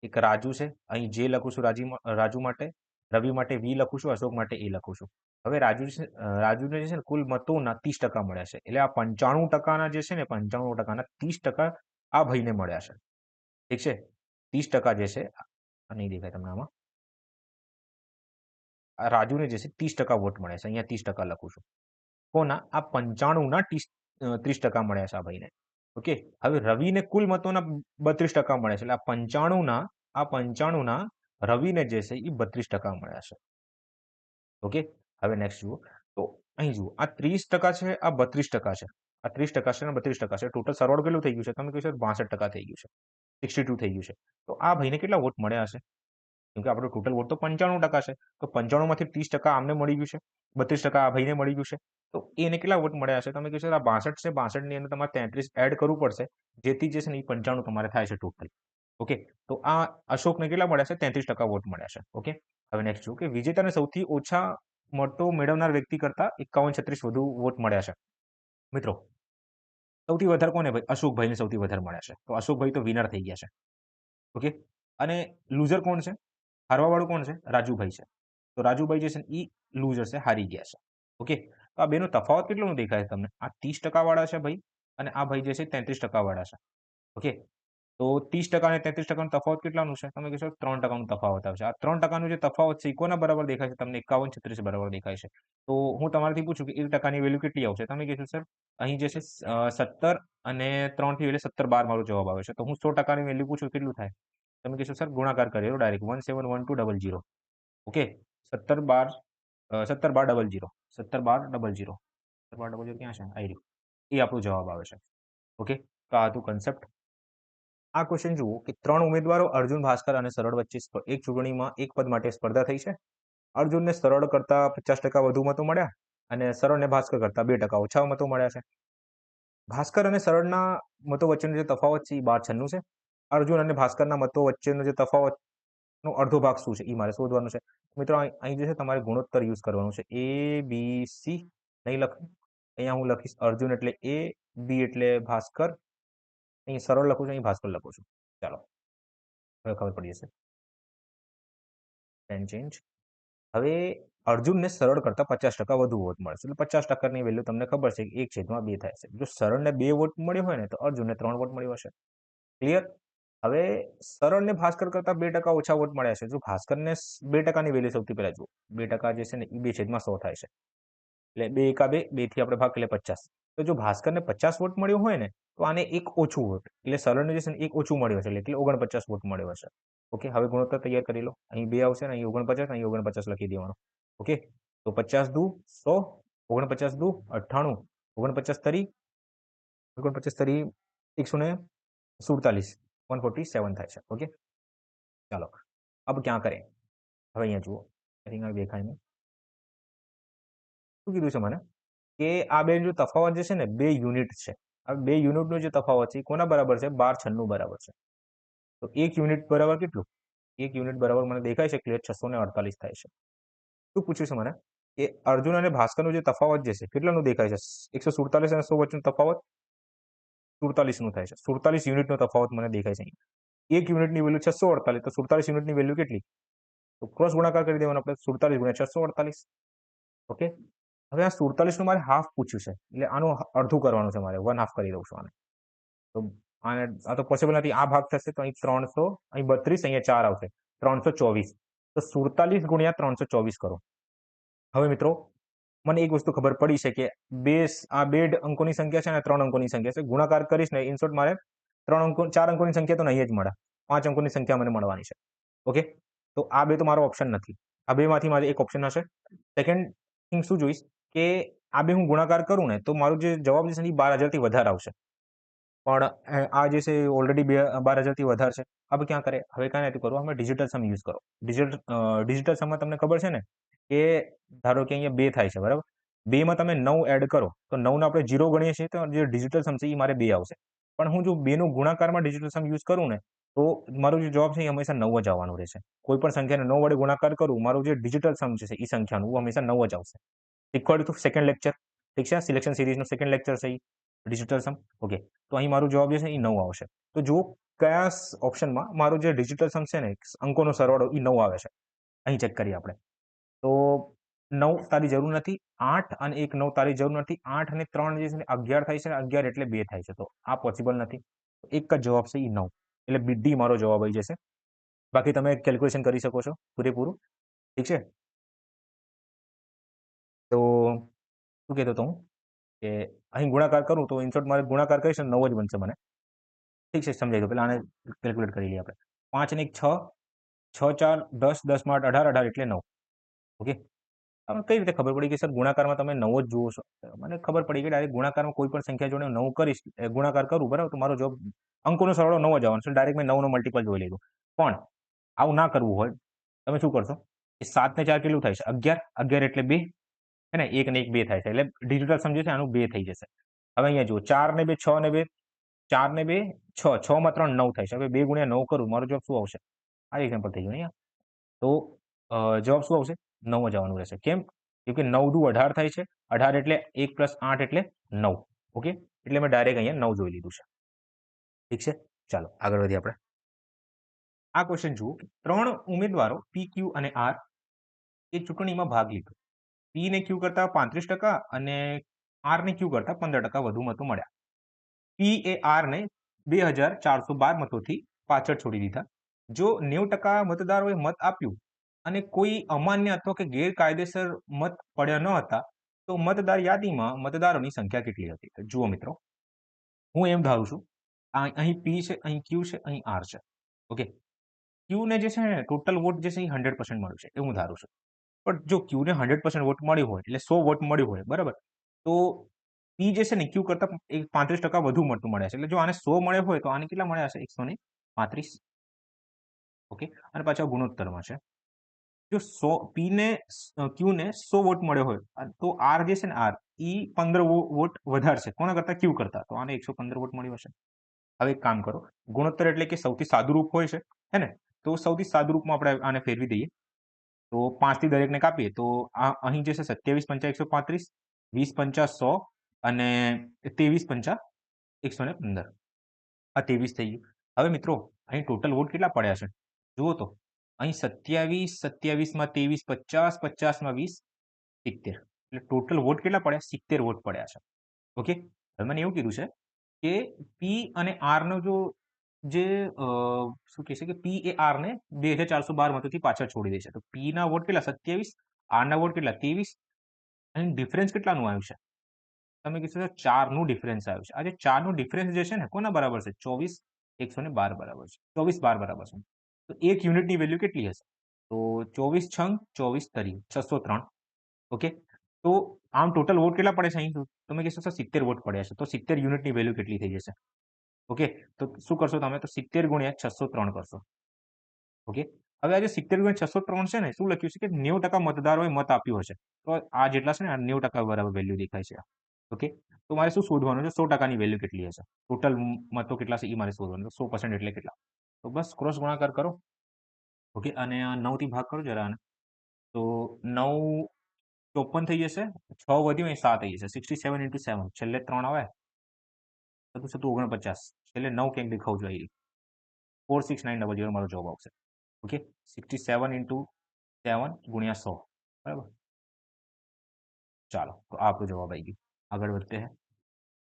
એક રાજુ છે, અહીં જે લખું છું રાજુ માટે, રવિ માટે વી લખું છું, અશોક માટે એ લખું છું. હવે રાજુને જે છે ને કુલ મતોના 30% મળ્યા છે. એટલે આ 95%ના જે છે ને 95%ના 30% આ ભાઈને મળ્યા છે. ઠીક છે, 30% જે છે નહીં દેખાય તમને આમાં. આ રાજુને જે છે 30% વોટ મળ્યા છે. અહીંયા 30% લખું છું. કોના? આ 95ના 30% મળ્યા છે આ ભાઈને. ઓકે, હવે રવિને કુલ મતોના 32% મળ્યા છે. એટલે આ 95ના રવિને જે છે એ 32% મળ્યા છે. ઓકે, હવે નેક્સ્ટ જુઓ. તો અહીં જુઓ, આ 30% છે, આ 32% છે. આ 30% છે અને 32% છે. ટોટલ સરવાળો કેટલું થઈ ગયું છે? તમે કહ્યું છે 62% થઈ ગયું છે, 62 થઈ ગયું છે. તો આ ભાઈને કેટલા વોટ મળ્યા હશે? કેમ કે આપણો ટોટલ વોટ તો 95% છે. તો 95 માંથી 30% આમને મળી ગયું છે, 32% આ ભાઈને મળી ગયું છે. તો એને કેટલા વોટ મળ્યા હશે? તમે કહ્યું છે આ 62 છે, 62 ની અંદર તમારે 33 એડ કરવું પડશે, જેથી જે છે ને એ 95 તમારે થાય છે ટોટલ. ઓકે, તો આ અશોકને કેટલા મળ્યા છે? 33% વોટ મળ્યા છે. ઓકે, હવે નેક્સ્ટ જુઓ કે વિજેતાને સૌથી ઓછા મતો મેળવનાર વ્યક્તિ કરતા 51-36 વધુ વોટ મળ્યા છે. મિત્રો સૌથી વધારે કોને? ભાઈ અશોકભાઈને સૌથી વધારે મળ્યા છે. તો અશોકભાઈ તો વિનર થઈ ગયા છે. ઓકે, અને લૂઝર કોણ છે? હારવાવાળું કોણ છે? રાજુભાઈ છે. તો રાજુભાઈ જે છે એ લૂઝર છે, હારી ગયા છે. ઓકે, તો આ બેનો તફાવત કેટલો દેખાય છે તમને? આ 30% વાળા છે ભાઈ, અને આ ભાઈ જે છે 33% વાળા છે. ઓકે, તો 30% અને 33% તફાવત કેટલાનું છે? તમે કહેશો 3%નું તફાવત આવશે. આ 3%નું જે તફાવત છે એ કોના બરાબર દેખાય છે તમને? 51-36 બરાબર દેખાય છે. તો હું તમારાથી પૂછું કે 1%ની વેલ્યુ કેટલી આવશે? તમે કહેશો સર અહીં જે છે 17 અને 3 થી એટલે 17 12 મારો જવાબ આવે છે. તો હું 100%ની વેલ્યુ પૂછું કેટલું થાય? તમે કહેશો સર ગુણાકાર કર્યો ડાયરેક્ટ 171200. ઓકે, 17 12 17 1200 17 1200 ક્યાં છે? આવી રહ્યું. એ આપણો જવાબ આવે છે. ઓકે, તો આ હતું કન્સેપ્ટ. આ ક્વેશ્ચન જુઓ કે 3 ઉમેદવારો અર્જુન, ભાસ્કર અને સરળ વચ્ચે એક ચૂંટણીમાં એક પદ માટે સ્પર્ધા થઈ છે. અર્જુનને સરળ કરતા 50% વધુ મતો મળ્યા અને સરળને ભાસ્કર કરતા 2% ઓછા મતો મળ્યા છે. ભાસ્કર અને સરળના મતો વચ્ચેનો જે તફાવત છે એ 1296 છે. અર્જુન અને ભાસ્કરના મતો વચ્ચેનો જે તફાવતનો અડધો ભાગ શું છે એ મારે શોધવાનું છે. મિત્રો અહીં જે છે તમારે ગુણોત્તર યુઝ કરવાનું છે. ABC નહીં લખું, અહીંયા હું લખીશ અર્જુન એટલે A, B એટલે ભાસ્કર, અહીં સરળ લખું છું, અહીં ભાસ્કર લખું છું. ચાલો હવે ખબર પડી જશે. Pen change. હવે અર્જુનને સરળ કરતા 50% વધુ વોટ મળશે. એટલે 50%ની વેલ્યુ તમને ખબર છે કે 1/2 થાય છે. જો સરળને 2 વોટ મળ્યો હોય ને તો અર્જુનને 3 વોટ મળ્યો હશે. ક્લિયર? હવે સરળને ભાસ્કર કરતા 2% ઓછા વોટ મળ્યા છે. જો ભાસ્કરને 2%ની વેલ્યુ સૌથી પહેલા જુઓ. 2% જે છે ને એ 2/100 થાય છે. એટલે 2 એકા 2, 2 થી આપણે ભાગ એટલે 50. તો જો ભાસ્કરને 50 વોટ મળ્યો હોય ને તો આને એક ઓછું વોટ, એટલે સરળને જે છે ને એક ઓછું મળ્યું હશે, એટલે 49 વોટ મળ્યો હશે. ઓકે, હવે ગુણોત્તર તૈયાર કરી લો. અહીં 2 આવશે ને અહીં 49, અહીં 49 લખી દેવાનું. ઓકે, તો 50 દુ 100, 49 દુ 98, 49 તરી 147 147 થાય છે. ઓકે, ચાલો अब क्या करें? હવે અહીંયા જુઓ, અહીંયા દેખાય નહીં. શું કીધું છે મને કે આ બે જો તફાવત જે છે ને 2 યુનિટ છે. આ 2 યુનિટનો જે તફાવત છે એ કોના બરાબર છે? 1296 બરાબર છે. તો 1 યુનિટ બરાબર કેટલું? 1 યુનિટ બરાબર મને દેખાય છે ક્લિયર 648 થાય છે. શું પૂછ્યું છે મને કે અર્જુન અને ભાસ્કરનો જે તફાવત જે છે કેટલાનું દેખાય છે? 147 અને 100 વચ્ચેનો તફાવત 47 નું થાય છે. 47 યુનિટનો તફાવત મને દેખાય છે અહીંયા. 1 યુનિટની વેલ્યુ 648 તો 47 યુનિટની વેલ્યુ કેટલી? તો ક્રોસ ગુણાકાર કરી દેવાનો આપણે 47 ગુણ્યા 648. ઓકે. હવે આ 47 નું મારે હાફ પૂછ્યું છે એટલે આનું અડધું કરવાનું છે મારે 1/2 કરી દઉં છું આને. તો આને આ તો પોસિબલ નથી. આ ભાગ થશે તો અહીં 300 અહીં 32 અહીંયા 4 આવશે 324. તો 47 ગુણ્યા 324 કરો. હવે મિત્રો મને એક વસ્તુ ખબર પડી છે કે આ બે અંકોની સંખ્યા છે અને 3 અંકોની સંખ્યા છે. ગુણાકાર કરીશ ને ઇન શોર્ટ મારે 4 અંકોની સંખ્યા તો નહીં જ મળે. 5 અંકોની સંખ્યા મને મળવાની છે. ઓકે. તો આ બે તો મારો ઓપ્શન નથી. આ બેમાંથી મારે એક ઓપ્શન હશે. સેકન્ડ થિંગ શું જોઈશ કે આ બે હું ગુણાકાર કરું ને તો મારો જે જવાબ છે એ 12,000 થી વધારે આવશે. પણ આ જે છે ઓલરેડી 12,000 થી વધારે છે. હવે ક્યાં કરે? હવે કાંઈ નથી કરવું. અમે ડિજિટલ સમ યુઝ કરો. ડિજિટલ સમમાં તમને ખબર છે ને કે ધારો કે અહીંયા 2 થાય છે બરાબર. 2 માં તમે 9 એડ કરો તો 9 ને આપણે 0 ગણીએ છીએ તો જે ડિજિટલ સમ છે એ મારે 2 આવશે. પણ હું જો 2 નો ગુણાકારમાં ડિજિટલ સમ યુઝ કરું ને તો મારો જે જવાબ છે એ હંમેશા 9 જ આવવાનું રહેશે. કોઈ પણ સંખ્યાને 9 વડે ગુણાકાર કરું મારું જે ડિજિટલ સમ છે એ સંખ્યાનું હંમેશા 9 જ આવશે. Equal to second lecture. ઠીક છે. સિલેક્શન સિરીઝનો સેકન્ડ લેક્ચર છે ડિજિટલ સમ. ઓકે. તો અહીં મારો જવાબ જે છે એ 9 આવશે. તો જુઓ કયા ઓપ્શનમાં મારો જે ડિજિટલ સમ છે ને અંકોનો સરવાળો એ 9 આવે છે. અહીં ચેક કરીએ આપણે. તો 9 તારી જરૂર નથી. 8 અને 1 9 તારી જરૂર નથી. 8 અને 3 જે છે 11 થાય છે. 11 એટલે 2 થાય છે. તો આ પોસિબલ નથી. એક જ જવાબ છે એ 9. એટલે ડી મારો જવાબ આવી જશે. બાકી તમે કેલ્ક્યુલેશન કરી શકો છો પૂરેપૂરું. ઠીક છે. તો શું કહેતો હતો હું કે અહીં ગુણાકાર કરું તો ઇન શોર્ટ મારે ગુણાકાર કરીશ ને 9 જ બનશે મને. ઠીક છે. સમજાઈ દો. પહેલા આને કેલ્ક્યુલેટ કરી લઈએ આપણે. 5 અને 1 6 6 4 10 10 માં 18 18 એટલે 9. ઓકે. તમને કઈ રીતે ખબર પડી કે સર ગુણાકારમાં તમે 9 જ જુઓ છો? મને ખબર પડી કે ડાયરેક્ટ ગુણાકારમાં કોઈ પણ સંખ્યા જોડે 9 કરીશ ગુણાકાર કરું બરાબર તો મારો જવાબ અંકોનો સરવાળો 9 જ આવવાનો છે. ડાયરેક્ટ મેં 9 નો મલ્ટીપલ જોઈ લીધું. પણ આવું ના કરવું હોય તમે શું કરશો? એ 7 ને 4 કેટલું થાય છે? 11. 11 એટલે 2 હે ને 1 ને 1 2 થાય છે. એટલે ડિજિટલ સમજે છે આનું 2 થઈ જશે. હવે અહીંયા જુઓ 4 ને 2 6 ને 2 4 ને 2 6 6 માં 3 9 થાય છે. હવે 2 ગુણ્યા 9 કરું મારો જવાબ શું આવશે? આ એક્ઝામ્પલ થઈ ગયું અહીંયા. તો જવાબ શું આવશે? 9 જ આવવાનું રહેશે. કેમ? કેમ કે 9 દુ 18 થાય છે. 18 એટલે 1 પ્લસ 8 એટલે 9. ઓકે. એટલે મેં ડાયરેક્ટ અહીંયા 9 જોઈ લીધું છે. ઠીક છે. ચાલો આગળ વધીએ આપણે. આ ક્વેશ્ચન જુઓ 3 ઉમેદવારો પી ક્યુ અને આર એ ચૂંટણીમાં ભાગ લીધો. પી ને ક્યુ કરતા 35% અને આર ને ક્યુ કરતા 15% વધુ મતો મળ્યા. પી એ આર ને 2,412 મતોથી પાછળ છોડી દીધા. જો 90% મતદારોએ મત આપ્યું અને કોઈ અમાન્ય અથવા કે ગેરકાયદેસર મત પડ્યા ન હતા તો મતદાર યાદીમાં મતદારોની સંખ્યા કેટલી હતી? તો જુઓ મિત્રો હું એમ ધારું છું અહીં પી છે, અહીં ક્યુ છે, અહીં આર છે. ઓકે. ક્યુ ને જે છે ને ટોટલ વોટ જે છે એ 100% મળ્યું છે એવું ધારું છું. પણ જો ક્યુ ને 100% વોટ મળ્યું હોય એટલે 100 વોટ મળ્યું હોય બરાબર તો પી જે છે ને ક્યુ કરતા 35% વધુ મળતું મળ્યા છે. એટલે જો આને 100 મળ્યો હોય તો આને કેટલા મળ્યા હશે? 135. ઓકે. અને પાછા ગુણોત્તરમાં છે. જો 100 પી ને ક્યુ ને 100 વોટ મળ્યો હોય તો આર જે છે ને આર ઈ 15 વોટ વધારે છે કોના કરતા? ક્યુ કરતા. તો આને 115 વોટ મળ્યો હશે. હવે એક કામ કરો. ગુણોત્તર એટલે કે સૌથી સાદું રૂપ હોય છે હે ને? તો સૌથી સાદું રૂપમાં આપણે આને ફેરવી દઈએ. તો 5 થી દરેકને કાપીએ તો આ અહીં જે છે 27 પંચા 135, 20 પંચા 100 અને 23 પંચા 115. આ 23 થઈ ગયું. હવે મિત્રો અહીં ટોટલ વોટ કેટલા પડ્યા છે? જુઓ તો અહીં 27 27 માં 23 50 50 માં 20 70. એટલે ટોટલ વોટ કેટલા પડ્યા? 70 વોટ પડ્યા છે. ઓકે. હવે મને એવું કીધું છે કે પી અને આર નો જે શું કહે છે કે પી એ આર ને 2,412 મતોથી પાછળ છોડી દે છે. તો પી ના વોટ કેટલા? 27. આર ના વોટ કેટલા? 23. અને ડિફરન્સ કેટલાનું આવ્યું છે? તમે કીધું 4 નું ડિફરન્સ આવ્યું છે. આ જે 4 નું ડિફરન્સ જે છે ને કોના બરાબર છે? 24 112 બરાબર છે. 24 12 બરાબર છે. તો 1 યુનિટની વેલ્યુ કેટલી હશે? તો 24 છંગ 24 તરી 603. ઓકે. તો આમ ટોટલ વોટ કેટલા પડે છે અહીં? તમે કહેશો સર 70 વોટ પડ્યા છે. તો 70 યુનિટની વેલ્યુ કેટલી થઈ જશે? ઓકે. તો શું કરશો તમે? તો 70 ગુણ્યા 603 કરશો. ઓકે. હવે આ જે 70 ગુણ્યા 603 છે ને શું લખ્યું છે કે 90% મતદારોએ મત આપ્યો હશે. તો આ જેટલા છે ને આ 90% બરાબર વેલ્યુ દેખાય છે. ઓકે. તો મારે શું શોધવાનું છે? 100%ની વેલ્યુ કેટલી હશે? ટોટલ મતો કેટલા છે એ મારે શોધવાનું છે. 100% એટલે કેટલા? તો બસ ક્રોસ ગુણાકાર કરો. ઓકે, અને આ 9 થી ભાગ કરો જરા આને. તો 9 54 થઈ જશે. 6 વધ્યું અહીં 7 થઈ જશે. 67 into 7 છેલ્લે 3 આવે તો સતું 49. છેલ્લે 9 ક્યાંક દેખાવું જોઈએ. 46900 મારો જવાબ આવશે. ઓકે, 67 into 7 ગુણ્યા 100. બરાબર. ચાલો, તો આ આપણો જવાબ આવી ગયો. આગળ વધતે હે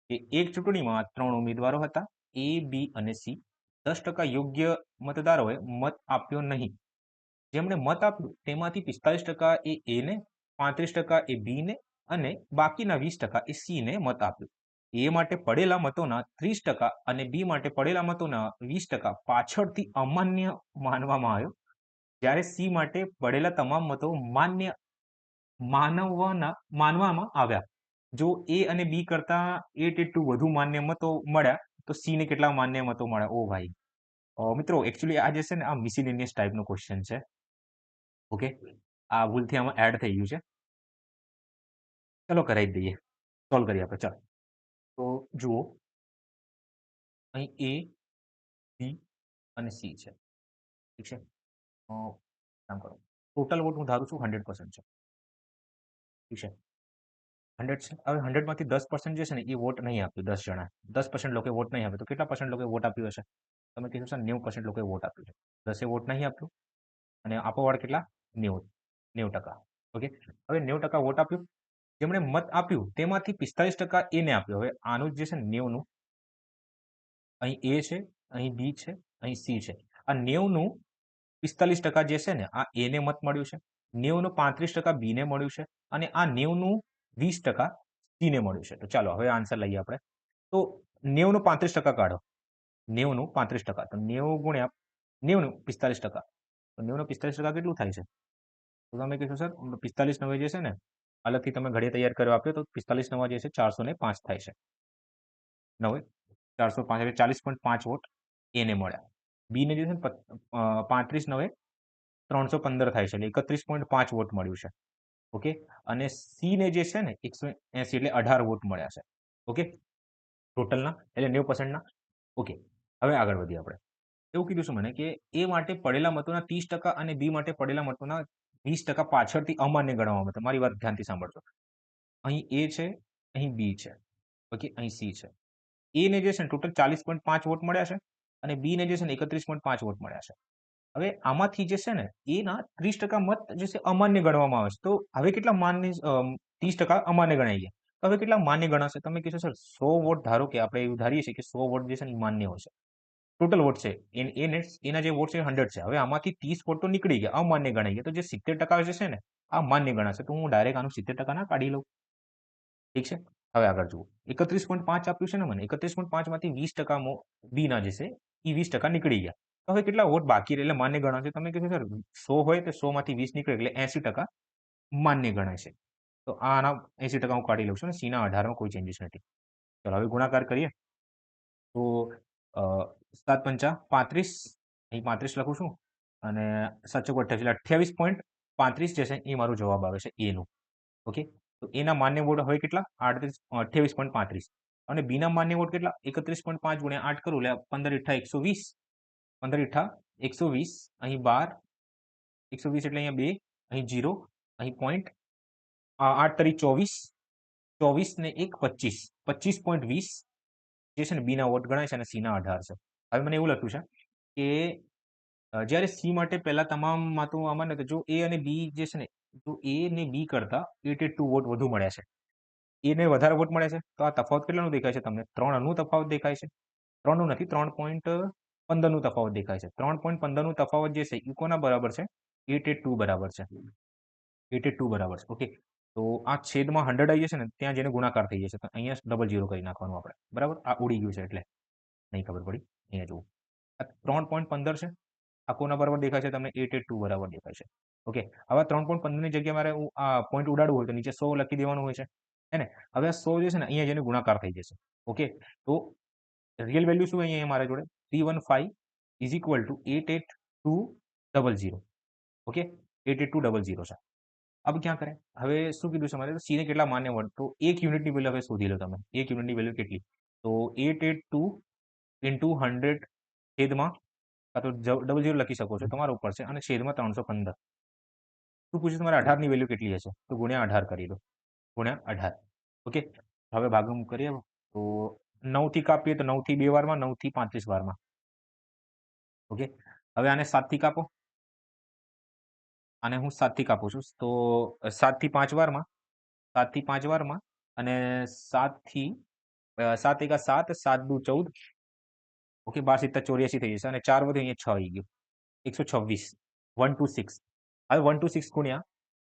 કે એક ચૂંટણીમાં 3 ઉમેદવારો હતા, એ, બી અને સી. 10% યોગ્ય મતદારોએ મત આપ્યો નહીં. જેમણે મત આપ્યું તેમાંથી 45% એ એને, 35% એ બી ને અને બાકીના 20% એ સી ને મત આપ્યો. એ માટે પડેલા મતોના 30% અને બી માટે પડેલા મતોના 20% પાછળથી અમાન્ય માનવામાં આવ્યો, જ્યારે સી માટે પડેલા તમામ મતો માનવામાં આવ્યા. જો એ અને બી કરતા 882 વધુ માન્ય મતો મળ્યા તો સી ને કેટલા માન્ય મતો મળ્યા? ઓ ભાઈ, મિત્રો એકચ્યુઅલી આ જે છે ને આ મિસેલેનિયસ ટાઈપનો ક્વેશ્ચન છે. ઓકે, આ ભૂલથી આમાં એડ થઈ ગયું છે. ચલો કરાવી દઈએ, સોલ્વ કરીએ આપણે. ચાલો, તો જુઓ, અહીં એ, બી અને સી છે. ઠીક છે. કામ કરો, ટોટલ વોટ હું ધારું છું 100% છે. ઠીક છે, 100 છે. હવે 100માંથી 10% જે છે ને એ વોટ નહીં આપ્યું. 10 જણા, 10% લોકો વોટ નહીં આપ્યો તો કેટલા પર્સન્ટ લોકો વોટ આપ્યું હશે? તમે કીધું છે 90% લોકોએ વોટ આપ્યું છે. 10એ વોટ નહીં આપ્યું અને આપોવાળા કેટલા? 90%. ઓકે, હવે 90% વોટ આપ્યું. જેમણે મત આપ્યું તેમાંથી 45% એને આપ્યો. હવે આનું જે છે ને 90નું, અહીં એ છે, અહીં બી છે, અહીં સી છે. આ 90નું 45% જે છે ને આ એને મત મળ્યું છે, 90નું 35% બી ને મળ્યું છે અને આ 90નું 20% સી ને મળ્યું છે. તો ચાલો હવે આન્સર લઈએ આપણે. તો 90નું 35% કાઢો. 90નું 35%, તો 90 ગુણ્યા 90નું 45%. તો 90નું 45% કેટલું થાય છે? તો તમે કીધું સર 45 નવે જે છે ને અલગથી તમે ઘડિયા તૈયાર કરવા આપ્યો તો 45 નવા જે છે 405 થાય છે. 9 405 એટલે 40.5 વોટ એને મળ્યા. બી ને જે છે ને 35 નવે 315 થાય છે એટલે 31.5 વોટ મળ્યું છે. ઓકે, અને સી ને જે છે ને 180 એટલે 18 વોટ મળ્યા છે. ઓકે, ટોટલના એટલે 90%ના. ઓકે, હવે આગળ વધીએ આપણે. એવું કીધું છે મને કે એ માટે પડેલા મતોના 30% અને બી માટે પડેલા મતોના 20% પાછળથી અમાન્ય ગણવામાં આવે. મારી વાત ધ્યાનથી સાંભળજો. અહીં એ છે, અહીં બી છે, ઓકે, અહીં સી છે. એ ને જે છે ને ટોટલ 40.5 વોટ મળ્યા છે અને બી ને જે છે ને 31.5 વોટ મળ્યા છે. હવે આમાંથી જે છે ને એના 30% મત જે છે અમાન્ય ગણવામાં આવે છે. તો હવે કેટલા માન્ય 30% અમાન્ય ગણાઈ ગયા. તો હવે કેટલા માન્ય ગણાશે? તમે કહેશો સર 100 વોટ, ધારો કે આપણે એવું ધારીએ છીએ કે 100 વોટ જે છે ને એ માન્ય હોય છે. ટોટલ વોટ છે એના જે વોટ છે 100 છે. હવે આમાંથી 30 વોટ તો નીકળી ગયા, અમાન્ય ગણાઈ ગયા. તો જે 70% જે છે ને આ માન્ય ગણાશે. તો હું ડાયરેક્ટ આનું 70% ના કાઢી લઉં. ઠીક છે, હવે આગળ જુઓ. 31.5 આપ્યું છે ને મને, 31.5 માંથી 20% બી ના જે છે એ 20% નીકળી ગયા. તો હવે કેટલા વોટ બાકી રહે એટલે માન્ય ગણાશે? તમે કીધું સર 100 હોય તો 100 માંથી 20 નીકળે એટલે 80% માન્ય ગણાય છે. તો આના 80% હું કાઢી લઉં છું ને સીના 18માં કોઈ ચેન્જીસ નથી. ચલો હવે ગુણાકાર કરીએ. તો 7 પંચા 35, અહીં 35 લખું છું અને 7 ચોક 28 એટલે 28.35 જે છે એ મારો જવાબ આવે છે એનું. ઓકે, તો એના માન્ય વોટ હવે કેટલા? 28.35 અને બીના માન્ય વોટ કેટલા? 31.5 ગુણ્યા 8 કરું એટલે 15 ઈઠા 120, 15 ઈઠા 120, અહીં 12, 120 એટલે અહીંયા 2, અહીં 0, અહીં પોઈન્ટ, 8 તરી 24, 24 ને 1 25, 25.20 જે છે ને બીના વોટ ગણાય છે અને સીના 18 છે. હવે મને એવું લખ્યું છે કે જ્યારે સી માટે પહેલા તમામ મતો આમાં ને જો એ અને બી જે છે ને, જો એ ને બી કરતા 82 વોટ વધુ મળ્યા છે, એને વધારે વોટ મળ્યા છે. તો આ તફાવત કેટલાનું દેખાય છે તમને? 3 નું તફાવત દેખાય છે. 3 નું નથી, 3.15 નું તફાવત દેખાય છે. 3.15 નું તફાવત જે છે એ કોના બરાબર છે? 882 બરાબર છે. 882 બરાબર છે. ઓકે, તો આ છેદમાં 100 આવી જશે ને ત્યાં જેને ગુણાકાર થઈ જશે. તો અહીંયા ડબલ 0 કરી નાખવાનું આપણે. બરાબર, આ ઉડી ગયું છે એટલે નહીં ખબર પડી. અહીંયા જુઓ, આ 3.15 છે. આ કોના બરાબર દેખાય છે તમને? 882 બરાબર દેખાય છે. ઓકે, હવે 3.15 ની જગ્યાએ મારે આ પોઈન્ટ ઉડાડવું હોય તો નીચે 100 લખી દેવાનું હોય છે, હે ને? હવે આ 100 જે છે ને અહીંયા જેને ગુણાકાર થઈ જશે. ઓકે, તો રિયલ વેલ્યુ શું અહીંયા મારા જોડે? 315 ઇઝ ઇક્વલ ટુ 88200. ઓકે, 88200 છે. अब क्या करें? હવે શું કીધું છે મારે? સી ને કેટલા માન્ય વોટ? તો 1 યુનિટની વેલ્યુ હવે શોધી લો તમે. 1 યુનિટની વેલ્યુ કેટલી? તો 882 ઇન્ટુ 100 છેદમાં કાં તો ડબલ ઝીરો લખી શકો છો, તમારા ઉપર છે, અને છેદમાં 315. શું પૂછ્યું તમારે 18 ની વેલ્યુ કેટલી હશે? તો ગુણ્યા 18 કરી દો, ગુણ્યા 18. ઓકે, હવે ભાગાકાર કરીએ તો 9 થી કાપીએ તો 9 થી 2 વારમાં, 9 થી 35 વારમાં. ઓકે, હવે આને 7 થી કાપો, આને હું 7 થી કાપું છું, તો 7 થી 5 વારમાં, 7 થી 5 વારમાં, અને 7 થી 7 એકા 7, 7 દુ 14. ઓકે, 12 સિત્તા 84 થઈ જશે, અને 4 વધે અહીંયા 6 આવી ગયું, 126, 126. હવે 126 ગુણ્યા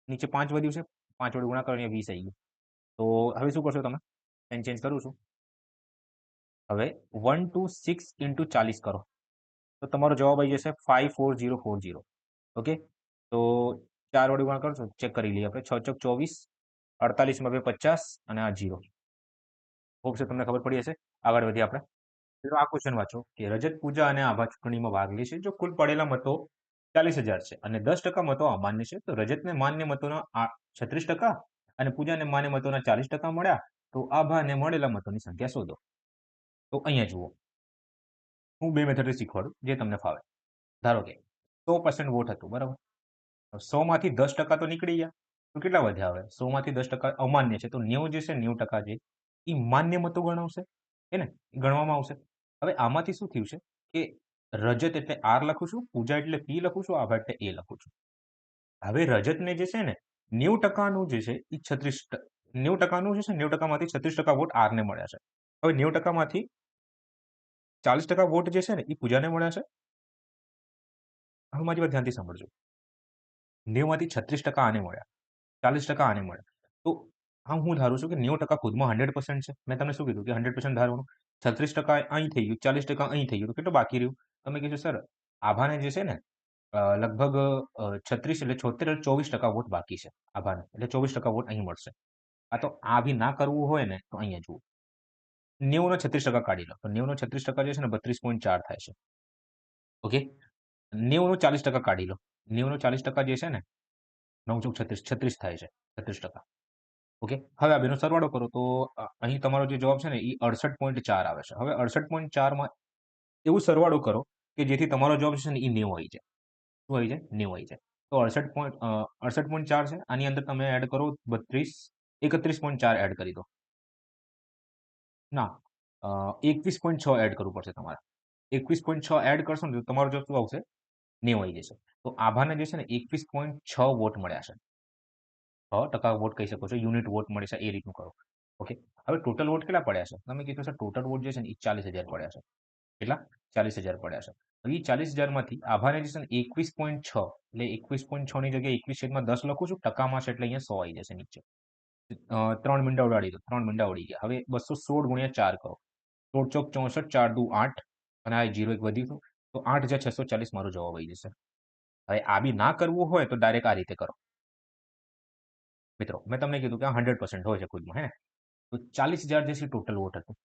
નીચે 5 વધ્યું છે, 5 વડે ગુણાકાર અહીંયા 20 આવી ગયું. તો હવે શું કરશો તમે? પેન ચેન્જ કરું છું. હવે 126 ઇન્ટુ 40 કરો તો તમારો જવાબ આવી જશે 54040. ઓકે, તો 4 વડે ગુણાકાર કરશો, ચેક કરી લઈએ આપણે. 6 ચોક 24, 48 માં 2 50, અને આ 0. હોપ છે તમને ખબર પડી હશે. આગળ વધીએ આપણે. મિત્રો આ ક્વેશ્ચન વાંચો કે રજત, પૂજા અને આભા ચૂંટણીમાં ભાગ લે છે. જો કુલ પડેલા મતો 40,000 છે અને 10% મતો અમાન્ય છે, તો રજતને માન્ય મતોના 36% અને પૂજાને માન્ય મતોના 40% મળ્યા, તો આભાને મળેલા મતોની સંખ્યા શોધો. તો અહીંયા જુઓ, હું બે મેથડ શીખવાડું જે તમને ફાવે. ધારો કે 100% વોટ હતું, બરાબર. 100 માંથી 10% તો નીકળી ગયા, તો કેટલા વધ્યા? હવે 100 માંથી 10% અમાન્ય છે, તો 90 જે છે, 90% જે એ માન્ય મતો ગણાવશે, હે ને, ગણવામાં આવશે. હવે આમાંથી શું થયું છે કે રજત એટલે આર લખું છું, પૂજા એટલે પી લખું છું, આભા એટલે એ લખું છું. હવે રજતને જે છે ને 90%નું જે છે એ 90%નું જે છે, 90%માંથી 36% વોટ આરને મળ્યા છે. હવે 90%માંથી 40% વોટ જે છે ને એ પૂજાને મળ્યા છે. હવે મારી વાત ધ્યાનથી સાંભળજો. 90 માંથી 36% આને મળ્યા, 40% આને મળ્યા. તો હું ધારું છું કે 90% ખુદમાં 100% છે. મેં તમને શું કીધું કે 100% ધારવાનું. 36% અહીં થઈ ગયું, 40% અહીં થઈ ગયું, તો કેટલું બાકી રહ્યું? તમે કીધું સર આભાને જે છે ને લગભગ 36 એટલે 76 એટલે 24% વોટ બાકી છે આભાને, એટલે 24% વોટ અહીં મળશે. આ તો આ બી ના કરવું હોય ને તો અહીંયા જુઓ, 90 નો 36% કાઢી લો, તો 90 નો 36% જે છે ને 32.4 થાય છે. ઓકે, 90 નો 40% કાઢી લો, 90 નો 40% જે છે ને 9 ચોક 36, 36 થાય છે, 36%. ઓકે, હવે આ બેનો સરવાળો કરો તો અહીં તમારો જે જવાબ છે ને એ 68.4 આવે છે. હવે 68.4 માં એવું સરવાળો કરો કે જેથી તમારો જવાબ છે ને એ 90 આવી જાય. શું આવી જાય? 90 આવી જાય. તો 68.4 છે. આની અંદર તમે એડ કરો 31.4 એડ કરી દો. ના, 21.6 એડ કરવું પડશે તમારે. 21.6 એડ કરશો ને તો તમારો જવાબ શું આવશે? 90 આવી જશે. તો આભાને જે છે ને 21.6 વોટ મળ્યા છે. 6% વોટ કહી શકો છો, યુનિટ વોટ મળે છે, એ રીતનું કરો. ઓકે, હવે ટોટલ વોટ કેટલા પડ્યા છે? તમે કીધું સર ટોટલ વોટ જે છે ને એ 40,000 પડ્યા છે. કેટલા? 40,000 પડ્યા છે. હવે એ 40,000 માંથી આભાને જે છે ને 21.6, એટલે 21.6 ની જગ્યાએ 21/10 લખું છું, ટકામાં છે એટલે અહીંયા 100 આવી જશે નીચે. 3 મીંડા ઉડાડી દો, 3 મીંડા ઉડી ગયા. હવે 216 ગુણ્યા 4 કરો, 16 ચોક 64, 4 દુ 8, અને આ 0 એક વધી ગયું, તો 8,640 મારો જવાબ આવી જશે. હવે આ બી ના કરવું હોય તો ડાયરેક્ટ આ રીતે કરો. મિત્રો મેં તમને કીધું કે 100% હોય છે ખુદમાં, હે ને. તો 40,000 જે છે ટોટલ વોટ હતું,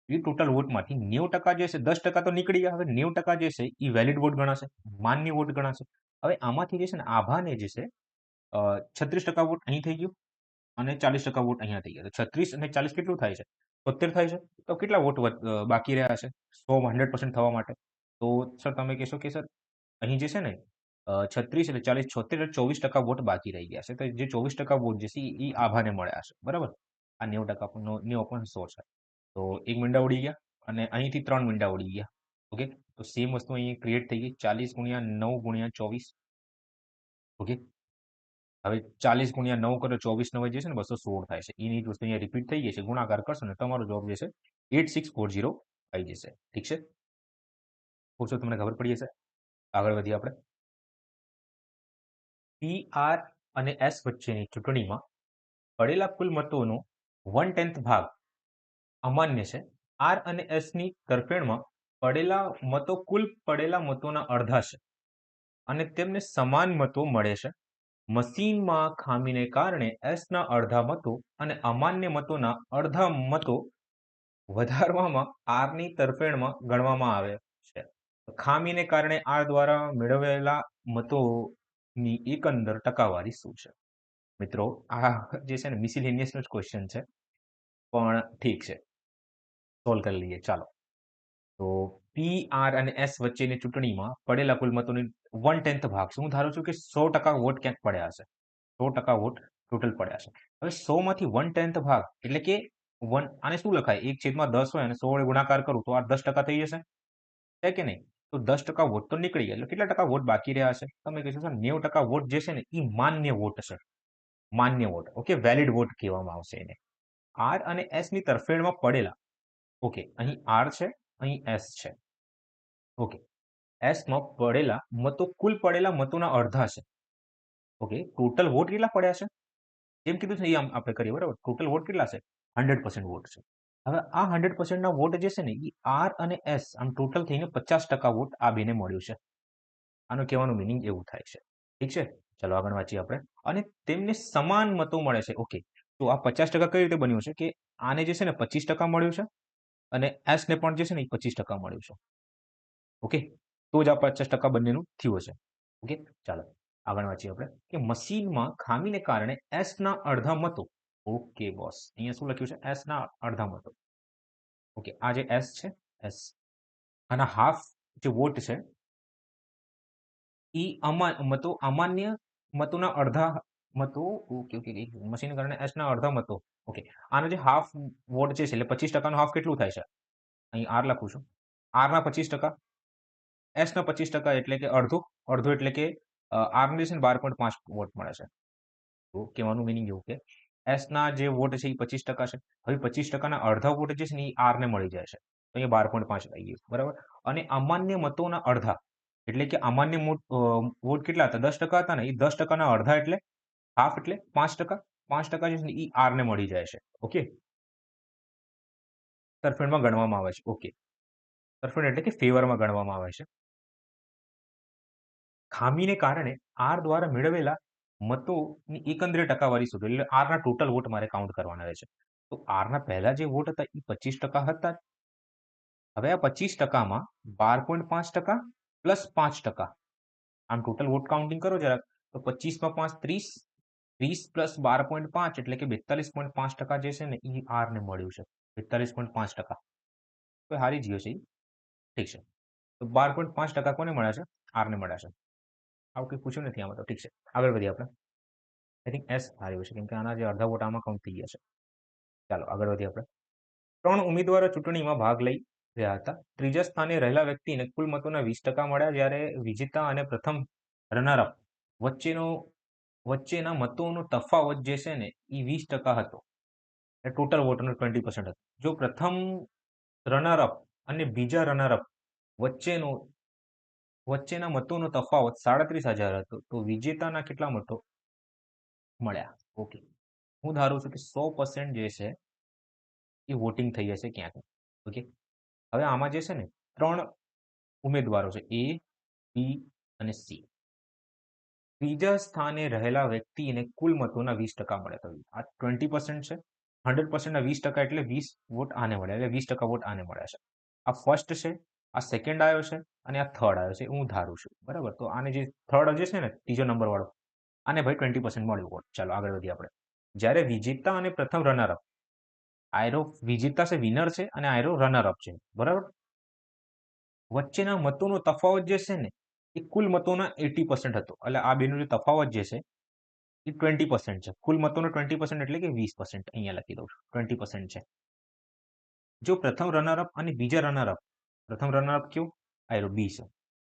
એ ટોટલ વોટમાંથી 90% જે છે, 10% તો નીકળી ગયા. હવે 90% જે છે એ વેલિડ વોટ ગણાશે, માન્ય વોટ ગણાશે. હવે આમાંથી જે છે ને આભાને જે છે 36% વોટ અહીં થઈ ગયું, અને 40% વોટ અહીંયા થઈ ગયા. તો 36 અને 40 કેટલું થાય છે? 73 થાય છે. તો કેટલા વોટ બાકી રહ્યા છે 100% થવા માટે? તો સર તમે કહેશો કે સર અહીં જે છે ને 36 એટલે 40, 76 એટલે 24% વોટ બાકી રહી ગયા છે. તો જે 24% વોટ જે છે એ આભાને મળ્યા છે, બરાબર. આ 90% 90.100 છે. તો 1 મીંડા ઉડી ગયા, અને અહીંથી 3 મીંડા ઉડી ગયા. ઓકે, તો સેમ વસ્તુ અહીં ક્રિએટ થઈ ગઈ, 40 ગુણ્યા 9 ગુણ્યા 24. ઓકે, હવે 40 ગુણ્યા 9 કરો, 24 9 જે છે ને 216 થાય છે. એની જ વસ્તુ અહીંયા રિપીટ થઈ ગઈ છે, ગુણાકાર કરશો ને તમારો જવાબ જે છે 8640 આવી જશે. ઠીક છે, પૂછો તમને ખબર પડી હશે. આગળ વધીએ આપણે. પી, આર અને એસ વચ્ચેની ચૂંટણીમાં પડેલા કુલ મતોનો 1/10 ભાગ અમાન્ય છે. આર અને એસ ની તરફેણમાં પડેલા મતો કુલ પડેલા મતોના અડધા છે, અને તેમને સમાન મતો મળે છે. મશીનમાં ખામીને કારણે એસના અડધા મતો અને અમાન્ય મતોના અડધા મતો વધારવામાં આરની તરફેણમાં ગણવામાં આવે છે. ખામીને કારણે આર દ્વારા મેળવેલા મતોની એકંદર ટકાવારી શું છે? મિત્રો આ જે છે ને મિસેલેનિયસ નો જ ક્વેશ્ચન છે, પણ ઠીક છે, સોલ્વ કરી લઈએ. ચાલો, તો પી આર અને એસ વચ્ચેની ચૂંટણીમાં પડેલા કુલ મતોની 1/10 ભાગ છે. હું ધારું છું કે 100% વોટ ક્યાંક પડ્યા હશે. 100% વોટ ટોટલ પડ્યા છે. હવે 100 માંથી 1/10 ભાગ એટલે કે આને શું લખાય? 1/10 હોય અને 100 વડે ગુણાકાર કરું તો આ 10% થઈ જશે. છે કે નહીં? તો 10% વોટ તો નીકળી ગયા. એટલે કેટલા ટકા વોટ બાકી રહ્યા હશે? તમે કહેશો સર 90% વોટ જે છે ને એ માન્ય વોટ છે. માન્ય વોટ. ઓકે, વેલિડ વોટ કહેવામાં આવશે એને. આર અને એસ ની તરફેણમાં પડેલા. ઓકે, અહીં આર છે, અહીં એસ છે. ઓકે, એસ માં પડેલા મતો કુલ પડેલા મતોના અડધા છે. ઓકે, ટોટલ વોટ કેટલા પડ્યા છે? જેમ કીધું છે એ આપણે કરીએ બરાબર. ટોટલ વોટ કેટલા છે? 100% વોટ છે. હવે આ 100% ના વોટ જે છે ને એ આર અને એસ આમ ટોટલ થઈને 50% વોટ આ બેને મળ્યું છે. આનો કહેવાનું મિનિંગ એવું થાય છે. ઠીક છે, ચલો આગળ વાંચીએ આપણે. અને તેમને સમાન મતો મળે છે. ઓકે, તો આ 50% કઈ રીતે બન્યું છે કે આને જે છે ને 25% મળ્યું છે અને એસ ને પણ જે છે ને એ 25% મળ્યું છે. ઓકે, તો જ આ 50% બંનેનું થયું હશે. ઓકે, ચાલો આગળ વાંચીએ આપણે કે મશીનમાં ખામીને કારણે એસ ના અડધા મતો. ઓકે બોસ, અહીંયા શું લખ્યું છે? એસ ના અડધા મતો. ઓકે, આ જે એસ છે, એસ આના હાફ જે વોટ છે એ અમાન્ય મતોના અડધા મતો. ઓકે ઓકે, મશીન કારણે એસ ના અડધા મતો. ઓકે, આનો જે હાફ વોટ છે એટલે 25% નો હાફ કેટલું થાય છે? અહીં આર લખું છું. આર ના 25%, એસ ના 25% એટલે કે અડધું. અડધું એટલે કે આર ને છે ને 12.5 વોટ મળે છે. તો કહેવાનું મિનિંગ એવું કે એસ ના જે વોટ છે એ 25% છે. હવે 25% ના અડધા વોટ જે છે ને એ આર ને મળી જાય છે. તો અહીંયા 12.5 આવી ગયું બરાબર. અને અમાન્ય મતોના અડધા એટલે કે અમાન્ય વોટ કેટલા હતા? 10% હતા ને એ 10% ના અડધા એટલે હાફ એટલે 5%. 5% જે છે ને એ આર ને મળી જાય છે. ઓકે, તરફેણમાં ગણવામાં આવે છે. ઓકે, તરફેણ એટલે કે ફેવરમાં ગણવામાં આવે છે. ખામીને કારણે આર દ્વારા મેળવેલા મતોની એકંદરે ટકાવારી શોધો. એટલે આરના ટોટલ વોટ મારે કાઉન્ટ કરવાના રહેશે. તો આરના પહેલા જે વોટ હતા એ 25% હતા. હવે આ 25%માં 12.5% પ્લસ 5%. આમ ટોટલ વોટ કાઉન્ટિંગ કરો જરાક તો 25 માં 5 30, 30 પ્લસ 12.5 એટલે કે 42.5% જે છે ને એ આર ને મળ્યું છે. 42.5%. તો હારી ગયો છે. ઠીક છે, તો 12.5% કોને મળ્યા છે? આર ને મળ્યા છે. આવું કંઈ પૂછ્યું નથી આમાં તો. ઠીક છે, આગળ વધીએ આપણે. આઈ થિંક એસ હાર્યો છે કેમ કે આના જે અડધા વોટ આમાં કાઉન્ટ થઈ ગયા છે. ચાલો આગળ વધીએ આપણે. 3 ઉમેદવારો ચૂંટણીમાં ભાગ લઈ રહ્યા હતા. ત્રીજા સ્થાને રહેલા વ્યક્તિને કુલ મતોના 20% મળ્યા, જ્યારે વિજેતા અને પ્રથમ રનરઅપ વચ્ચેના મતોનો તફાવત જે છે ને એ 20% હતો. ટોટલ વોટનો 20% હતો. જો પ્રથમ રનરઅપ અને બીજા રનરઅપ વચ્ચેના મતોનો તફાવત 37,000 હતો, તો વિજેતાના કેટલા મતો મળ્યા? ઓકે, હું ધારું છું કે 100% જે છે એ વોટિંગ થઈ જશે ક્યાંક. ઓકે, હવે આમાં જે છે ને 3 ઉમેદવારો છે, એ, બી અને સી. ત્રીજા સ્થાને રહેલા વ્યક્તિને કુલ મતોના 20% મળ્યા. તો આ 20% છે. 100% ના 20% એટલે 20 વોટ આને મળ્યા, એટલે 20% વોટ આને મળ્યા છે. આ ફર્સ્ટ છે, આ સેકન્ડ આવ્યો છે અને આ થર્ડ આવ્યો છે. હું ધારું છું બરાબર. તો આને જે થર્ડ જે છે ને ત્રીજો નંબર વાળો, આને ભાઈ 20% મળ્યું વોટ. ચાલો આગળ વધીએ આપણે. જ્યારે વિજેતા અને પ્રથમ રનરઅપ, આયરો વિજેતા છે, વિનર છે, અને આયરો રનરઅપ છે બરાબર. વચ્ચેના મતોનો તફાવત જે છે ને એ કુલ મતોના 80% હતો. એટલે આ બેનો જે તફાવત જે છે એ 20% છે. કુલ મતોનો 20% એટલે કે 20%. અહીંયા લખી દઉં છું 20% છે. જો પ્રથમ રનરઅપ અને બીજા રનરઅપ, પ્રથમ રનરઅપ કયું? આયરો બી છે,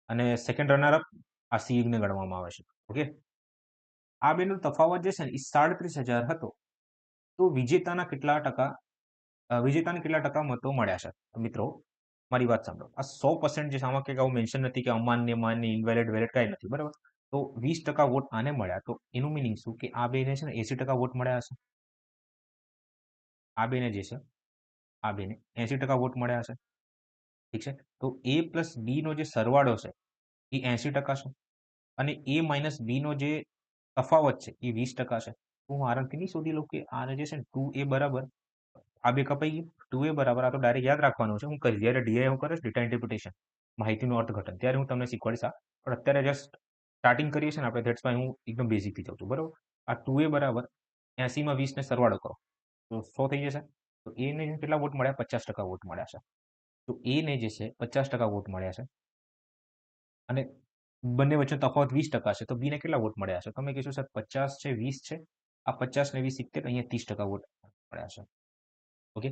અને સેકન્ડ રનરઅપ આ સી ને ગણવામાં આવે છે. ઓકે, આ બેનો તફાવત જે છે ને એ 37,000 હતો. તો વિજેતાને કેટલા ટકા મતો મળ્યા છે? મિત્રો મારી વાત સાંભળો. આ 100% જે આમાં કંઈક આવું મેન્શન નથી કે અમાન્ય, માન્ય, ઇનવેલિડ વેલિડ કાંઈ નથી બરાબર. તો 20% વોટ આને મળ્યા, તો એનું મિનિંગ શું કે આ બેને છે ને 80% વોટ મળ્યા હશે. આ બેને જે છે આ બેને 80% વોટ મળ્યા હશે. ઠીક છે, તો એ પ્લસ બી નો જે સરવાળો છે એ 80% છે, અને એ માઇનસ બી નો જે તફાવત છે એ 20% છે. હું આરામથી નહીં શોધી લઉં કે આને જે છે ને 2a બરાબર, આ બે કપાઈ ગયું. 2a બરાબર, આ તો ડાયરેક્ટ યાદ રાખવાનું છે. હું કરીશ જ્યારે ડીઆઈ હું કરીશ, ડેટા ઇન્ટરપ્રિટેશન, માહિતીનું અર્થઘટન, ત્યારે હું તમને શીખવાડીશ. પણ અત્યારે જસ્ટ સ્ટાર્ટિંગ કરીએ છીએ ને આપણે, ધેટ્સ વાય હું એકદમ બેઝિકથી જાઉં છું બરાબર. આ 2a બરાબર 80 માં 20 ને સરવાળો કરો તો 100 થઈ જશે. તો એને કેટલા વોટ મળ્યા? 50% વોટ મળ્યા છે. તો એને જે છે 50% વોટ મળ્યા છે અને બંને વચ્ચે તફાવત 20% છે તો બીને કેટલા વોટ મળ્યા છે? તમે કહેશો સર 50 છે 20 છે, આ 50 ને 20 70, અહીંયા 30% વોટ મળ્યા છે. ઓકે,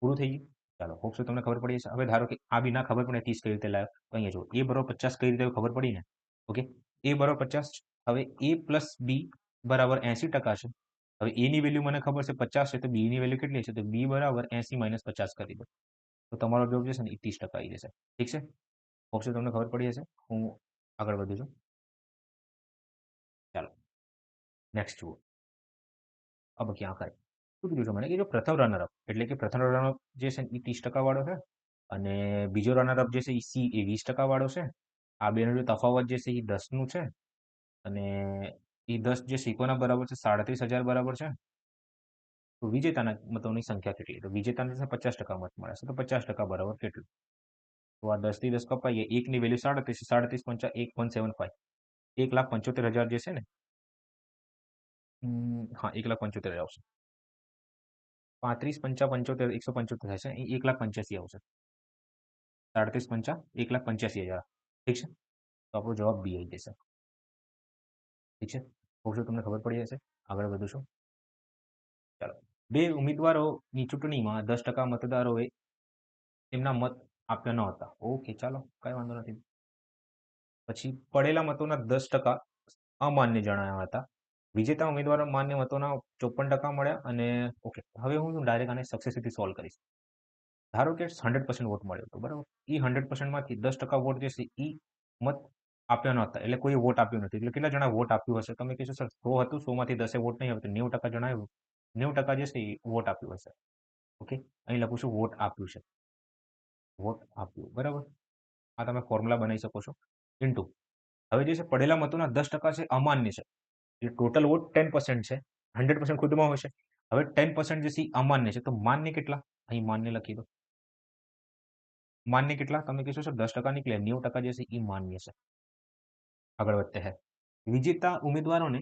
પૂરું થઈ ગયું. ચાલો, હોપ સો તમને ખબર પડી હશે. હવે ધારો કે આ બી ના ખબર પડે 30 કઈ રીતે લાવ્યો, તો અહીંયા જુઓ એ બરોબર 50 કઈ રીતે ખબર પડી ને. ઓકે, એ બરોબર 50 છે. હવે એ પ્લસ બી બરાબર 80% છે. હવે એ ની વેલ્યુ મને ખબર છે 50 છે, તો બી ની વેલ્યુ કેટલી છે? તો બી બરાબર 80 - 50 કરી દો, તો તમારો જવાબ જે છે ને એ 30% આવી જશે. ઠીક છે, હોપ સો તમને ખબર પડી હશે. હું આગળ વધું છું. ચાલો નેક્સ્ટ જુઓ. अब ક્યાં કરે શું કીધું છે મને કે જો પ્રથમ રનરઅપ એટલે કે પ્રથમ રનરઅપ જે છે એ 30% વાળો છે અને બીજો રનરઅપ જે છે એ સી એ 20% વાળો છે. આ બેનો જો તફાવત જે છે એ 10નું છે અને એ 10 જે છે એ કોના બરાબર છે? 37,000 બરાબર છે. તો વિજેતાના મતોની સંખ્યા કેટલી? તો વિજેતાને 50% મત મળે છે, તો 50% બરાબર કેટલું? તો આ 10 થી 10 કપાઈએ, એકની વેલ્યુ 37, 37 પંચા 1,175, 1,75,000 જે છે ને, હા 1,75,000 આવશે. 35 પંચા 75 175 થશે, એ 1,85,000 આવશે. 37 પંચા 1,85,000. ઠીક છે, તો આપણો જવાબ બી આવી જશે. ઠીક છે, હોપ તમને ખબર પડી હશે. આગળ વધું છું. ચાલો, બે ઉમેદવારોની ચૂંટણીમાં 10% મતદારોએ તેમના મત આપ્યા ન હતા. ઓકે, ચાલો કઈ વાંધો નથી. પછી પડેલા મતોના 10% અમાન્ય જણાયા હતા. વિજેતા ઉમેદવારો માન્ય મતોના 54% મળ્યા અને ઓકે, હવે હું ડાયરેક્ટ આને સક્સેસફુલી સોલ્વ કરીશ. ધારો કે 100% વોટ મળ્યો હતો, બરાબર. એ 100%માંથી 10% વોટ જે છે એ મત આપ્યા નહોતા, એટલે કોઈ વોટ આપ્યો નથી. એટલે કેટલા જણા વોટ આપ્યું હશે? તમે કહેશો સર 100 હતું, 100માંથી 10 વોટ નહીં આવે, 90% જણાવ્યું, 90% જે છે એ વોટ આપ્યું હશે. ઓકે, અહીં લખું છું વોટ આપ્યું છે, વોટ આપ્યું, બરાબર. આ તમે ફોર્મ્યુલા બનાવી શકો છો. ઇન્ટુ હવે જે છે પડેલા મતોના 10% છે અમાન્ય છે, એટલે ટોટલ વોટ 10% છે. 100% ખુદમાં હોય છે. હવે 10% જે છે એ અમાન્ય છે, તો માન્ય કેટલા? અહીં માન્ય લખી દો. માન્ય કેટલા? તમે કહેશો સર 10% નીકળે, 90% જે છે એ માન્ય છે. આગળ વધતે હે, વિજેતા ઉમેદવારોને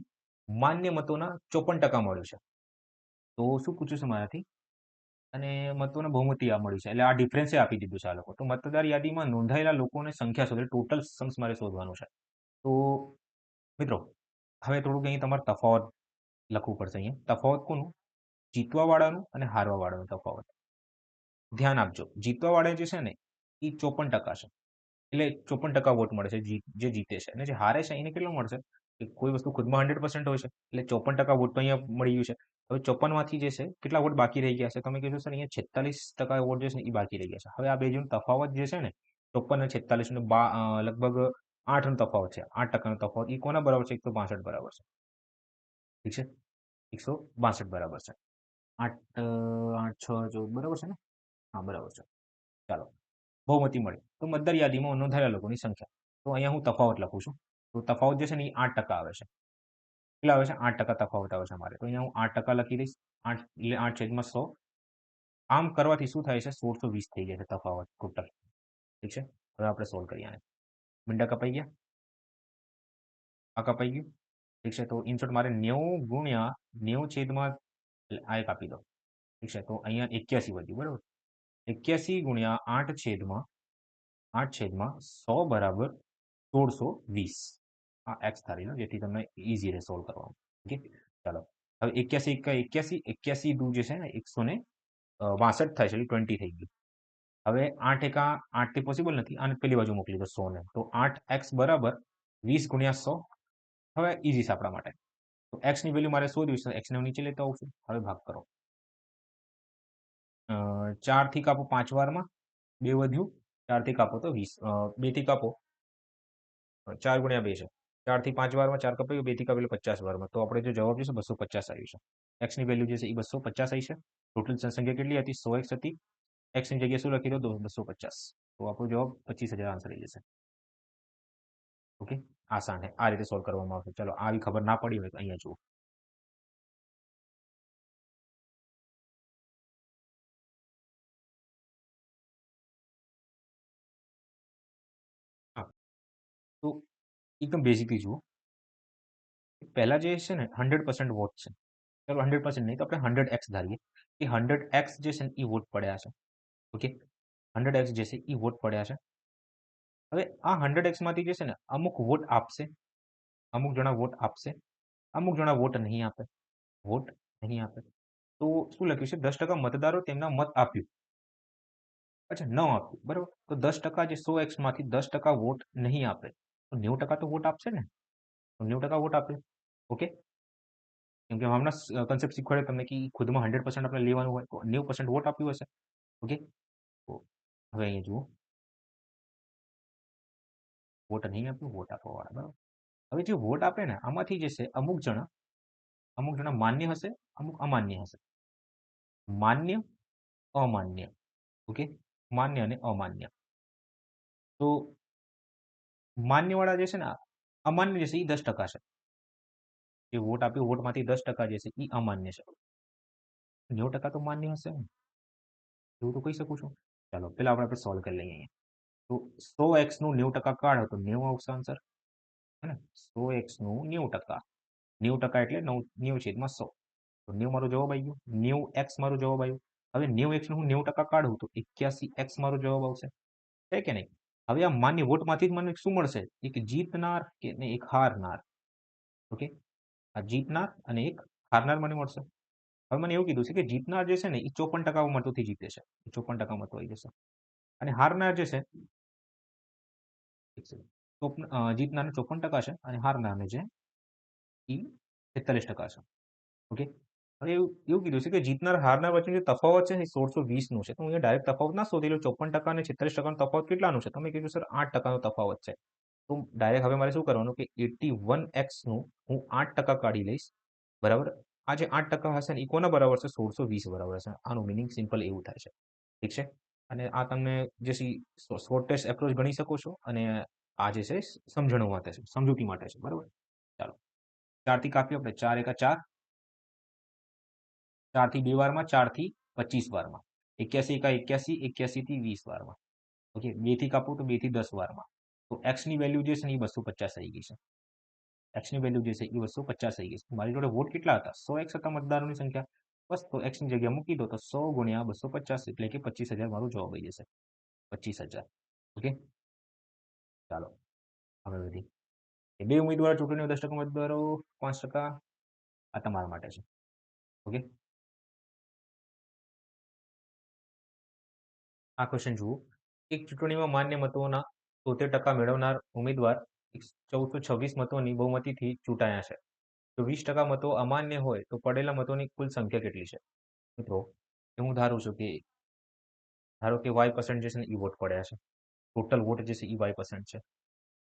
માન્ય મતોના 54% મળ્યું છે. તો શું પૂછ્યું છે મારાથી? અને મતોના બહુમતી આ મળી છે, એટલે આ ડિફરન્સ આપી દીધું છે આ લોકો. તો મતદાર યાદીમાં નોંધાયેલા લોકોની સંખ્યા શોધો, ટોટલ સંખ્યા મારે શોધવાનું છે. તો મિત્રો, હવે થોડુંક અહીં તમારે તફાવત લખવું પડશે. અહીંયા તફાવત કોનું? જીતવા વાળાનું અને હારવા વાળાનું તફાવત. ધ્યાન આપજો, જીતવા વાળા જે છે ને એ 54% છે, એટલે 54% વોટ મળે છે જે જીતે છે, અને જે હારે છે એને કેટલો મળશે? કે કોઈ વસ્તુ ખુદમાં 100% હોય છે, એટલે 54% વોટ તો અહીંયા મળી ગયું છે. હવે 54 માંથી જે છે કેટલા વોટ બાકી રહી ગયા છે? તમે કીધું સર અહીંયા 46% વોટ જે છે એ બાકી રહી ગયા છે. હવે આ બે જણ તફાવત જે છે ને 54 અને 46 નો લગભગ 8 નો તફાવત છે, 8% નો તફાવત, એ કોના બરાબર છે? 162 બરાબર છે. ઠીક છે, 162 બરાબર છે. 8 8 6 14 બરાબર છે ને? હા બરાબર છે. ચાલો, બહુમતી મળી, તો મતદાર યાદીમાં નોંધાયેલા લોકોની સંખ્યા. તો અહીંયા હું તફાવત લખું છું. તો તફાવત જે છે ને એ 8% આવે છે. કેટલા આવે છે? 8% તફાવત આવે છે મારે. તો અહીંયા હું 8% લખી દઈશ. 8 એટલે 8/100. આમ કરવાથી શું થાય છે? 1620 થઈ જાય છે તફાવત ટોટલ. ઠીક છે, હવે આપણે સોલ્વ કરીએ આને. મીંડા કપાઈ ગયા, આ કપાઈ ગયું. ઠીક છે, તો ઇનશોર્ટ મારે 90 ગુણ્યા 90 એટલે આ એક આપી દો. ઠીક છે, તો અહીંયા 81 વધ્યું, બરાબર. 81 ગુણ્યા 8/100 બરાબર 1620. આ એક્સ ધારી લો, જેથી તમને ઈઝી રહે સોલ્વ કરવાનું. ઓકે, ચાલો. હવે 81 81 81 દુ જે છે ને 162 થાય છે, એટલે 20 થઈ ગયું. હવે 8 એકા 8 થી પોસિબલ નથી, આને પેલી બાજુ મોકલી દો 100 ને, તો 8x બરાબર 20 ગુણ્યા 100. હવે ઈઝી છે આપણા માટે. તો x ની વેલ્યુ મારે શોધવી છે, x ને હું નીચે લેતો આવું છું. હવે ભાગ કરો. 4 થી કાપો 5 વારમાં, 2 વધ્યું. 4 થી કાપો તો 20, 2 થી કાપો 4 ગુણ્યા 2 છે. 4 થી 5 વારમાં 4 કપાયું, 2 થી કાપો એટલે 50 વારમાં. તો આપણે જો જવાબ છે 250 આવ્યું છે. x ની વેલ્યુ જે છે એ 250 આવી છે. ટોટલ જનસંખ્યા કેટલી હતી? 100x હતી. x ની જગ્યાએ શું લખી દો? 250. તો આપણો જવાબ 25,000 આન્સર આવી જશે. ઓકે, આસાન છે, આ રીતે સોલ્વ કરવામાં આવશે. ચલો, આવી ખબર ના પડી હોય તો અહીંયા જુઓ. હા, તો એકદમ બેઝિકલી જુઓ. પહેલા જે છે ને 100% વોટ છે. ચલો 100% નહીં તો આપણે 100x ધારીએ. એ 100x જે છે ને એ વોટ પડ્યા છે. ઓકે, 100x જે છે એ વોટ પડ્યા છે. હવે આ 100x માંથી જે છે ને અમુક વોટ આપશે, અમુક જણા વોટ આપશે, અમુક જણા વોટ નહીં આપે, વોટ નહીં આપે. તો શું લખ્યું છે? 10% મતદારો તેમના મત આપ્યું. અચ્છા, ન આપ્યું, બરાબર. તો 10% જે 100x માંથી 10% વોટ નહીં આપે, તો 90% તો વોટ આપશે ને. તો 90% વોટ આપે. ઓકે, કેમ કે હમણાં કન્સેપ્ટ શીખવાડે તમને કે ખુદમાં 100% આપણે લેવાનું હોય, તો 90% વોટ આપ્યું હશે. ઓકે, તો હવે અહીંયા જુઓ, વોટ નહીં આપ્યું, વોટ આપવા વાળા, બરાબર. હવે જે વોટ આપે ને આમાંથી જે છે અમુક જણા માન્ય હશે, અમુક અમાન્ય હશે. માન્ય, અમાન્ય. ઓકે, માન્ય અને અમાન્ય. તો માન્ય વાળા જે છે ને, અમાન્ય જે છે એ 10% છે. જે વોટ આપ્યો વોટમાંથી 10% જે છે એ અમાન્ય છે. 90% તો માન્ય હશે ને, એવું તો કહી શકું છું. ચાલો પેલા આપણે સોલ્વ કરી લઈએ અહીંયા. તો 100x નું 90% કાઢો તો 90 આવશે આન્સર, હે ને. 100x નું 90%, 90% એટલે 90/100. તો 90 મારો જવાબ આવી ગયો, 90x મારો જવાબ આવ્યો. હવે 90x નું હું 90% કાઢું તો 81x મારો જવાબ આવશે, છે કે નહીં? હવે આ માન્ય વોટમાંથી જ મને શું મળશે? એક જીતનાર કે એક હારનાર. ઓકે, આ જીતનાર અને એક હારનાર મને મળશે. હવે મને એવું કીધું છે કે જીતનાર જે છે ને એ 54% મતોથી જીતે છે, 54% મતો આવી જશે. અને હારનાર જે છે, જીતનારને 54% છે અને હારનારને જે એ 46% છે. ઓકે, હવે એવું કીધું છે કે જીતનાર હારનાર વચ્ચે જે તફાવત છે એ 1620 નું છે. તો હું ડાયરેક્ટ તફાવત ના શોધી લો. 54% અને 46% તફાવત કેટલાનું છે? તમે કીધું સર 8% નો તફાવત છે. તો ડાયરેક્ટ હવે મારે શું કરવાનું કે 81x નું હું 8% કાઢી લઈશ, બરાબર. આ જે 8% હશે ને એ કોના બરાબર છે? 1620 બરાબર છે. આનું મિનિંગ સિમ્પલ એવું થાય છે, ઠીક છે. અને આ તમને જે શોર્ટેસ્ટ એપ્રોચ ગણી શકો છો, અને આ જે છે સમજણ માટે છે, સમજૂતી માટે છે, બરાબર. ચાલો 4 થી કાપીએ આપણે. 4 એકા 4, 4 થી 2 વારમાં, 4 થી 25 વારમાં, 81 એકા 81, 81 થી 20 વારમાં. ઓકે, 2 થી કાપું તો 2 થી 10 વારમાં. તો x ની વેલ્યુ જે છે ને એ 250 આવી ગઈ છે. x ની વેલ્યુ જે છે એ 250 આવી ગઈ છે. મારી જોડે વોટ કેટલા હતા? 100x હતા મતદારોની સંખ્યા. બસ, તો x ની જગ્યા મૂકી દો તો 100 ગુણ્યા 250 એટલે કે 25,000 મારો જવાબ આવી જશે, 25,000. ઓકે, ચાલો આગળ વધી. બે ઉમેદવાર ચૂંટણીઓ 10% મતદારો 5%, આ તમારા માટે છે. ઓકે, આ ક્વેશ્ચન જુઓ. એક ચૂંટણીમાં માન્ય મતોના 73% મેળવનાર ઉમેદવાર 1426 મતોની બહુમતીથી ચૂંટાયા છે. જો 20% મતો અમાન્ય હોય તો પડેલા મતોની કુલ સંખ્યા કેટલી છે? મિત્રો, હું ધારું છું કે ધારો કે y% જે છે ને એ વોટ પડ્યા છે, ટોટલ વોટ જે છે એ y% છે.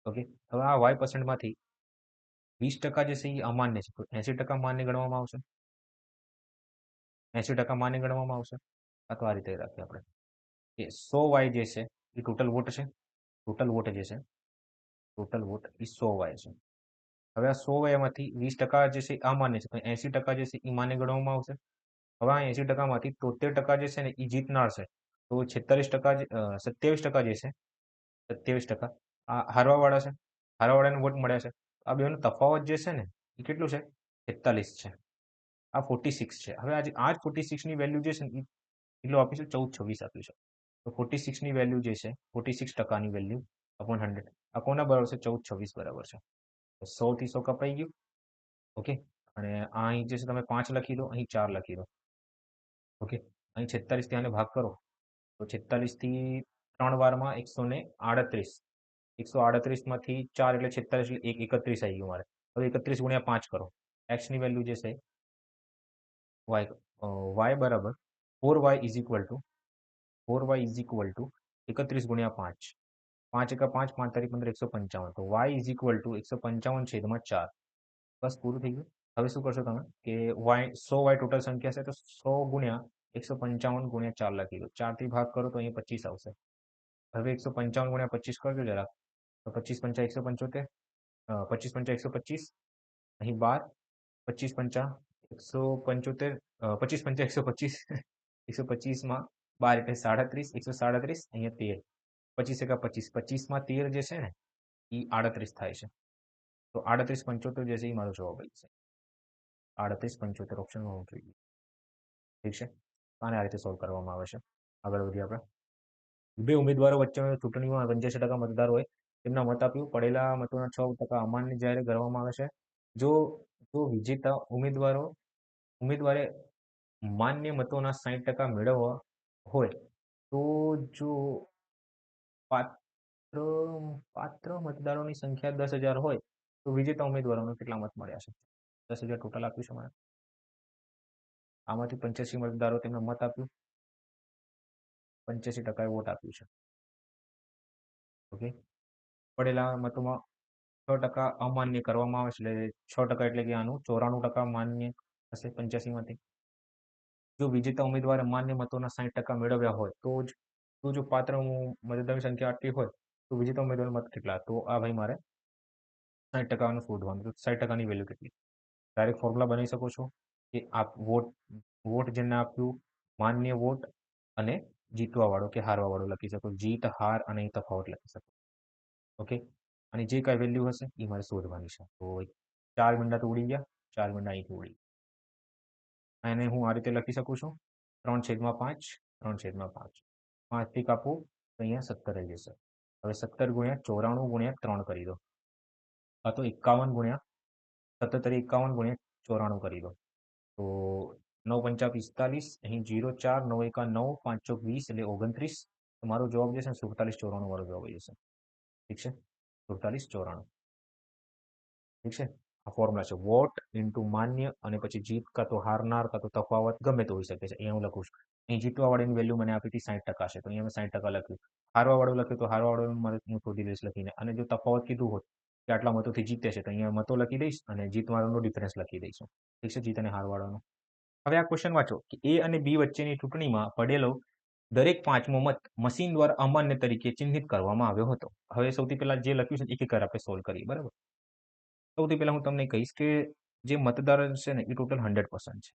ઓકે, હવે આ y% માંથી 20% જે છે એ અમાન્ય છે, તો 80% માન્ય ગણવામાં આવશે, 80% માન્ય ગણવામાં આવશે. આ તો આ રીતે રાખીએ આપણે કે 100y જે છે એ ટોટલ વોટ છે, ટોટલ વોટ જે છે, ટોટલ વોટ એ 100y છે. હવે આ 100y માંથી 20% જે છે એ અમાન્ય છે, તો 80% જે છે એ માન્ય ગણવામાં આવશે. હવે આ 80% માંથી 73% જે છે ને એ જીતનાર છે, તો 46% 27% જે છે, 27% આ હારવાવાળા છે, હારવાવાળાને વોટ મળ્યા છે. આ બેનો તફાવત જે છે ને એ કેટલું છે? 43 છે. આ 46 છે. હવે આજે આ જ 46 ની વેલ્યુ જે છે ને એ કેટલું આપ્યું છે? 1426 આપ્યું છે. તો 46 ની વેલ્યુ જે છે, 46% ની વેલ્યુ અપોન 100, આ કોના બરાબર છે? 1426 બરાબર છે. તો 100 થી 100 કપાઈ ગયું. ઓકે, અને આ અહીં જે છે તમે 5 લખી દો, અહીં 4 લખી દો. ઓકે, અહીં 46 થી આને ભાગ કરો તો 46 થી 3 વારમાં 138, 138 માંથી 4 એટલે 46 એટલે 31 આવી ગયું મારે. હવે 31 ગુણ્યા 5 કરો. x ની વેલ્યુ જે છે y બરાબર 4y ઇઝ ઇક્વલ ટુ 31 ગુણ્યા 5, 5 એકા 5, 5 તારીખ 15, 155. તો y ઇઝ ઇક્વલ ટુ 155 છેદમાં 4. બસ પૂરું થઈ ગયું. હવે શું કરશો તમે કે 100y ટોટલ સંખ્યા છે, તો 100 ગુણ્યા 155 ગુણ્યા 4 લખી દો. 4 થી ભાગ કરો તો અહીં 25 આવશે. હવે 155 ગુણ્યા 25 કરજો જરા, તો 25 પંચા 175, 25 પંચા 125, અહીં 12, 25 પંચા 175, 25 પંચા 125, 125 માં 12 એટલે 37, 137, અહીંયા 13, 25 એકા 25, 25 માં 13 જે છે ને એ 38 થાય છે. તો 3875 જે છે એ મારો જવાબ આવી છે. 3875 ઓપ્શનમાં હોવું જોઈએ, ઠીક છે. આને આ રીતે સોલ્વ કરવામાં આવે છે. આગળ વધીએ આપણે. બે ઉમેદવારો વચ્ચે ચૂંટણીમાં 85% મતદાર હોય તેમના મત આપ્યું. પડેલા મતોના 6% અમાન્ય જાહેર કરવામાં આવે છે. જો જો વિજેતા ઉમેદવારે માન્ય મતોના 60% મેળવ્યા હોય તો જો પાત્ર પાત્ર મતદારોની સંખ્યા 10,000 હોય તો વિજેતા ઉમેદવારોને કેટલા મત મળ્યા છે? 10,000 ટોટલ આપ્યું છે મને. આમાંથી 85 મતદારો તેમને મત આપ્યું, 85% વોટ આપ્યું છે. ઓકે, પડેલા મતોમાં 6% અમાન્ય કરવામાં આવે છે, એટલે 6% એટલે કે આનું 94% માન્ય હશે 85માંથી. જો વિજેતા ઉમેદવારે માન્ય મતોના 60% મેળવ્યા હોય તો જો પાત્ર મતદારોની સંખ્યા આટલી હોય તો વિજેતા ઉમેદવાર મત કેટલા? તો આ ભાઈ મારે 60% શોધવાનું. તો 60%ની વેલ્યુ કેટલી? ડાયરેક્ટ ફોર્મ્યુલા બનાવી શકો છો કે વોટ જેને આપ્યું, માન્ય વોટ અને જીતવા વાળો કે હારવા વાળો લખી શકો. જીત, હાર અને તફાવત લખી શકો. ઓકે, અને જે કાંઈ વેલ્યુ હશે એ મારે શોધવાની છે. તો 4 મીંડા તો ઉડી ગયા, 4 મીંડા અહીંથી ઉડી ગયા. અને હું આ રીતે લખી શકું છું 3/5, 3/5. 5થી કાપું તો અહીંયા 17 રહી જશે. હવે 17 ગુણ્યા 94 ગુણ્યા 3 કરી દો, આ તો 51 ગુણ્યા 77 51 ગુણ્યા 94 કરી દો. તો 9 × 5 = 45, અહીં 0 4 9 × 9 5 × 20 એટલે 29. તમારો જવાબ જે છે 47 94 વાળો જવાબ આવી જશે. ઠીક છે, 47 94. ઠીક છે, આ ફોર્મ્યુલા છે. વોટ ઇન્ટુ માન્ય અને પછી જીત કાં તો હારનાર કાં તો તફાવત ગમે તે હોઈ શકે છે. અહીંયા હું લખું છું. અહીં જીતવા વાળાની વેલ્યુ મને આપી હતી 60% છે, તો અહીંયા મેં 60% લખ્યું. હારવા વાળું લખ્યું તો હારવા વાળું મારે હું શોધી લઈશ લખીને. અને જો તફાવત કીધું હોત કે આટલા મતોથી જીતે છે, તો અહીંયા મતો લખી દઈશ અને જીત વાળાનો ડિફરન્સ લખી દઈશું. ઠીક છે, જીત અને હાર વાળાનો. હવે આ ક્વેશ્ચન વાંચો કે એ અને બી વચ્ચેની ચૂંટણીમાં પડેલો દરેક 5મો મત મશીન દ્વારા અમાન્ય તરીકે ચિહ્નિત કરવામાં આવ્યો હતો. હવે સૌથી પહેલા જે લખ્યું છે એક એક આપણે સોલ્વ કરીએ. બરાબર, સૌથી પહેલા હું તમને કહીશ કે જે મતદાર છે ને એ ટોટલ 100% છે,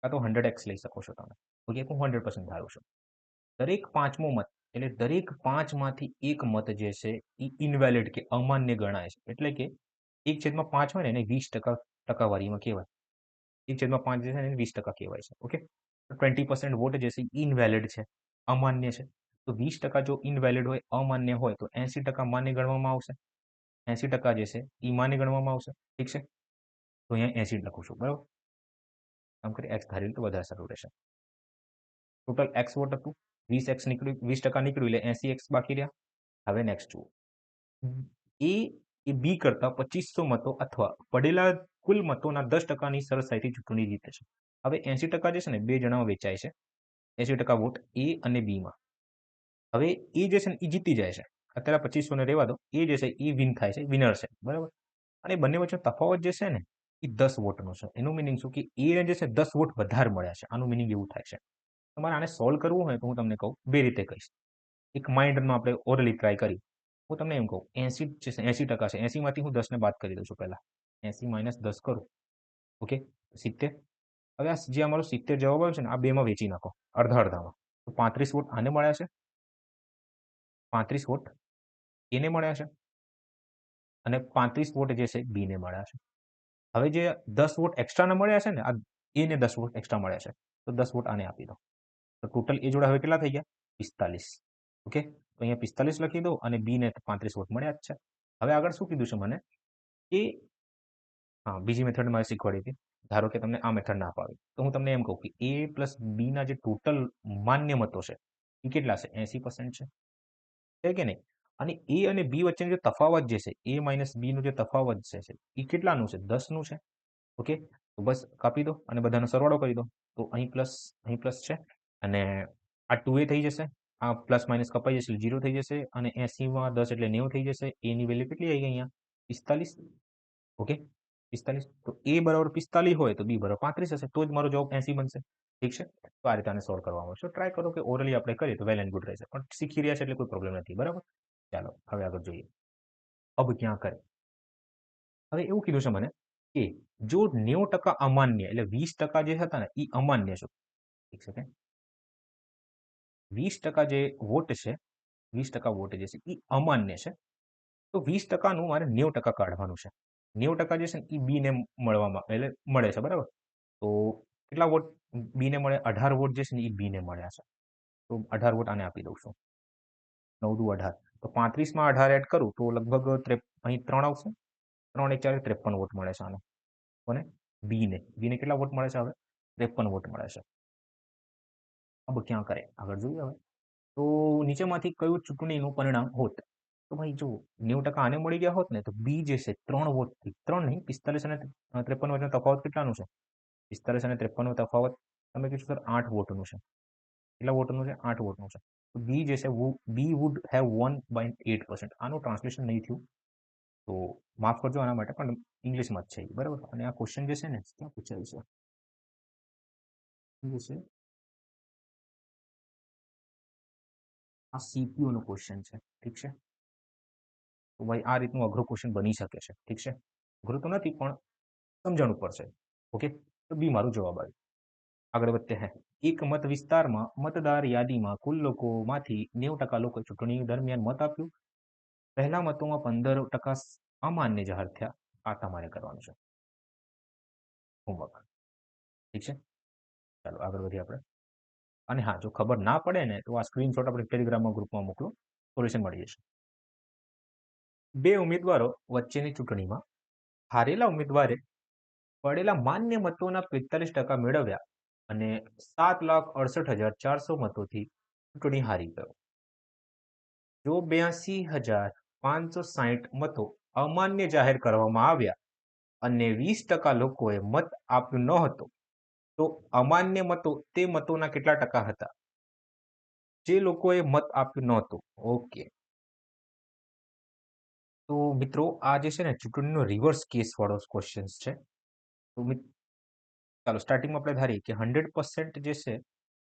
કાં તો 100x લઈ શકો છો તમે. ઓકે, હું 100% ધારું છું. દરેક 5મો મત એટલે દરેક 5માંથી એક મત જે છે એ ઇનવેલિડ કે અમાન્ય ગણાય છે. એટલે કે 1/5 હોય ને એને 20% ટકાવારીમાં કહેવાય. 1/5 જે છે એને 20% કહેવાય છે. ઓકે, 20% વોટ જે છે ઇનવેલિડ છે, અમાન્ય છે. તો 20% જો ઇનવેલિડ હોય, અમાન્ય હોય, તો 80% માન્ય ગણવામાં આવશે. 80% જે છે એ માન્ય ગણવામાં આવશે. ઠીક છે, તો અહીંયા 80 લખું છું. બરાબર, આમ કરી એક્સ ધારી તો વધારે સારું રહેશે. ટોટલ એક્સ વોટ હતું, 20x નીકળ્યું, 20% નીકળ્યું એટલે 80x બાકી રહ્યા. હવે નેક્સ્ટ જુઓ, એ બી કરતા 2500 મતો અથવા પડેલા કુલ મતોના 10%ની સરળતાથી ચૂંટણી જીતે છે. હવે 80% જે છે ને બે જણામાં વેચાય છે. 80% વોટ એ અને બીમાં. હવે એ જે છે ને એ જીતી જાય છે. અત્યારે 2500 ને રહેવા દો, એ જે છે એ વિન થાય છે, વિનર છે. બરાબર, અને બંને વચ્ચે તફાવત જે છે ને એ 10 વોટનો છે. એનું મિનિંગ શું કે એ જે છે 10 વોટ વધારે મળ્યા છે. આનું મિનિંગ એવું થાય છે. તમારે આને સોલ્વ કરવું હોય તો હું તમને કહું બે રીતે કહીશ. એક માઇન્ડમાં આપણે ઓરલી ટ્રાય કરી. હું તમને એમ કહું 80 છે, 80% છે, 80માંથી હું 10ને બાદ કરી દઉં છું. પહેલા 80 - 10 કરું. ઓકે, 70. હવે આ જે અમારો 70 જવાબ આવ્યો છે ને આ બેમાં વેચી નાખો અડધા અડધામાં. તો 35 વોટ આને મળ્યા છે, 35 વોટ એને મળ્યા છે, અને 35 વોટ જે છે બી ને મળ્યા છે. હવે જે 10 વોટ એક્સ્ટ્રાના મળ્યા છે ને, આ એને 10 વોટ એક્સ્ટ્રા મળ્યા છે, તો 10 વોટ આને આપી દો. તો ટોટલ એ જોડે હવે કેટલા થઈ ગયા? 45. ઓકે, તો અહીંયા 45 લખી દો અને બી ને 35 વોટ મળ્યા જ છે. હવે આગળ શું કીધું છે મને કે હા, બીજી મેથડ મારે શીખવાડી હતી. ધારો કે તમને આ મેથડ ના ફાવે તો હું તમને એમ કહું કે એ પ્લસ બી ના જે ટોટલ માન્ય મતો છે એ કેટલા છે? 80% છે કે નહીં? અને એ અને બી વચ્ચેનો જે તફાવત જે છે, એ માઇનસ બી નો જે તફાવત છે એ કેટલાનું છે? 10નું છે. ઓકે, તો બસ કાપી દો અને બધાનો સરવાળો કરી દો. તો અહીં પ્લસ છે અને આ 2a થઈ જશે, આ પ્લસ માઇનસ કપાઈ જશે એટલે 0 થઈ જશે, અને 80માં 10 એટલે 90 થઈ જશે. એની વેલ્યુ કેટલી આવી ગઈ અહીંયા? 45. ઓકે, 45. તો a બરાબર 45 હોય તો b બરાબર 35 હશે, તો જ મારો જવાબ 80 બનશે. ઠીક છે, તો આ રીતે આને સોલ્વ કરવામાં આવશે. ટ્રાય કરો કે ઓરલી આપણે કરીએ તો વેલ એન્ડ ગુડ રહેશે, પણ શીખી રહ્યા છે એટલે કોઈ પ્રોબ્લેમ નથી. બરાબર, ચાલો હવે આગળ જોઈએ. અબ ક્યાં કરે. હવે એવું કીધું છે મને કે જો 90% અમાન્ય એટલે 20% જે હતા ને એ અમાન્ય છે. ઠીક છે, 20% જે વોટ છે, 20% વોટ જે છે એ અમાન્ય છે. તો 20%નું મારે 90% કાઢવાનું છે. 90% જે છે ને એ બી ને મળવામાં એટલે મળે છે. બરાબર, તો કેટલા વોટ બી ને મળે? 18 વોટ જે છે ને એ બી ને મળ્યા છે. તો 18 વોટ આને આપી દઉં છું. 9 દુ 18, તો 35માં 18 એડ કરું તો લગભગ અહીં 3 આવશે. 3 એક 4 53 વોટ મળે છે આને. કોને? બીને. બીને કેટલા વોટ મળે છે હવે? 53 વોટ મળે છે. अब ક્યાં કરે? આગળ જોઈએ હવે. તો નીચેમાંથી કયું ચૂંટણીનું પરિણામ હોત? તો ભાઈ જો 90% આને મળી ગયા હોત ને તો બી જે છે 3 વોટથી, 3 નહીં 45 અને 53 વચ્ચેનો તફાવત કેટલાનું છે? 45 અને 53 નો તફાવત તમે કીધું સર 8 વોટનું છે. કેટલા વોટનું છે? 8 વોટનું છે. તો બી જે છે B would have one by 8%. આનું ટ્રાન્સલેશન નહીં થયું તો માફ કરજો આના માટે, પણ ઇંગ્લિશમાં જ છે ઈ, બરાબર. અને આ ક્વેશ્ચન જે છે ને ક્યાં પૂછાયું છે? જે છે આ સીપીયુ નો ક્વેશ્ચન છે, ઠીક છે. તો ભાઈ આ રીતનું અઘરું ક્વેશ્ચન બની શકે છે, ઠીક છે. અઘરું તો નથી પણ સમજણું પડશે. ઓકે, તો બી મારું જવાબ આવ્યું. આગળ વધતે હે. એક મત વિસ્તારમાં મતદાર યાદીમાં કુલ લોકોમાંથી 90% લોકોએ ચૂંટણી દરમિયાન મત આપ્યું. પહેલા મતોમાં 15% અમાન્ય જાહેર થયા. આ તમારે કરવાનું છે હોમવર્ક, ઠીક છે. ચાલો આગળ વધીએ આપણે. અને હા, જો ખબર ના પડે ને તો આ સ્ક્રીનશોટ આપણે ટેલિગ્રામમાં ગ્રુપમાં મોકલો, સોલ્યુશન મળી જશે. બે ઉમેદવારો વચ્ચેની ચૂંટણીમાં હારેલા ઉમેદવારે પડેલા માન્ય મતોના 45% મેળવ્યા અને 7,68,400 મતોથી ચૂંટણી હારી ગયો. જો 82,560 મતો અમાન્ય જાહેર કરવામાં આવ્યા અને 20% લોકોએ મત આપ્યું ન હતો, તો અમાન્ય મતો તે મતોના કેટલા ટકા હતા? જે લોકોએ મત આપ્યું નહોતું. ઓકે, તો મિત્રો આ જે છે ને ચૂંટણીનો રિવર્સ કેસ વાળો ક્વેશ્ચન છે. તો ચાલો સ્ટાર્ટિંગમાં આપણે ધારીએ કે 100% જે છે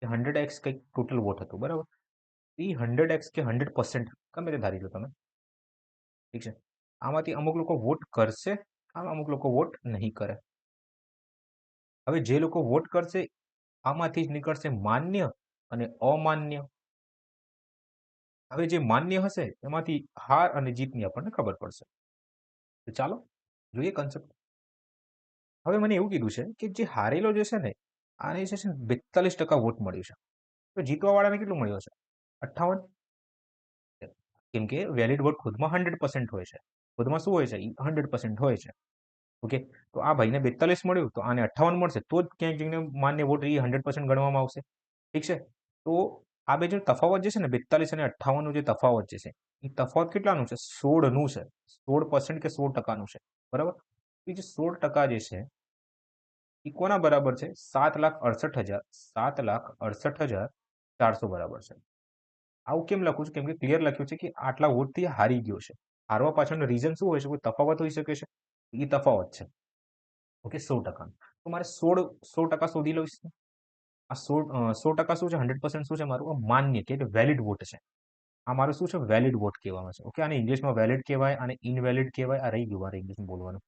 એ 100x કંઈક ટોટલ વોટ હતું, બરાબર. એ 100x કે 100% ગમે તે ધારી લો તમે, ઠીક છે. આમાંથી અમુક લોકો વોટ કરશે, અમુક લોકો વોટ નહીં કરે. હવે જે લોકો વોટ કરશે આમાંથી જ નીકળશે માન્ય અને અમાન્ય. હવે જે માન્ય હશે એમાંથી હાર અને જીતની આપણને ખબર પડશે. તો ચાલો જોઈએ કન્સેપ્ટ. હવે મને એવું કીધું છે કે જે હારેલો જે છે ને આને જે છે ને 42% વોટ મળ્યું છે. તો જીતવા વાળાને કેટલું મળ્યું હશે? 58. કેમ કે વેલિડ વોટ ખુદમાં 100% હોય છે. ખુદમાં શું હોય છે? 100% હોય છે. ઓકે, તો આ ભાઈને 42 મળ્યું તો આને 58 મળશે તો જ ક્યાંક જઈને માન્ય વોટ એ 100% ગણવામાં આવશે, ઠીક છે. તો આ બે જે તફાવત જે છે ને 42 અને 58 નો જે તફાવત જે છે એ તફાવત કેટલાનું છે? 16 નું છે. 16% કે 16%નું છે, બરાબર. એ જે 16% જે છે એ કોના બરાબર છે? 7,68,400 બરાબર છે. આવું કેમ લખું છું? કેમ કે ક્લિયર લખ્યું છે કે આટલા વોટથી હારી ગયો છે. હારવા પાછળનું રીઝન શું હોય છે? કોઈ તફાવત હોઈ શકે છે? એ તફાવત છે. ઓકે, 16%. તો મારે 16% શોધી લઈશ. આ 16% શું છે? 100% શું છે મારું? માન્ય કે વેલિડ વોટ છે. આ મારું શું છે? વેલિડ વોટ કહેવામાં છે. ઓકે, આને ઇંગ્લિશમાં વેલિડ કહેવાય અને ઇનવેલિડ કહેવાય. આ રહી ગયું મારે ઇંગ્લિશમાં બોલવાનું.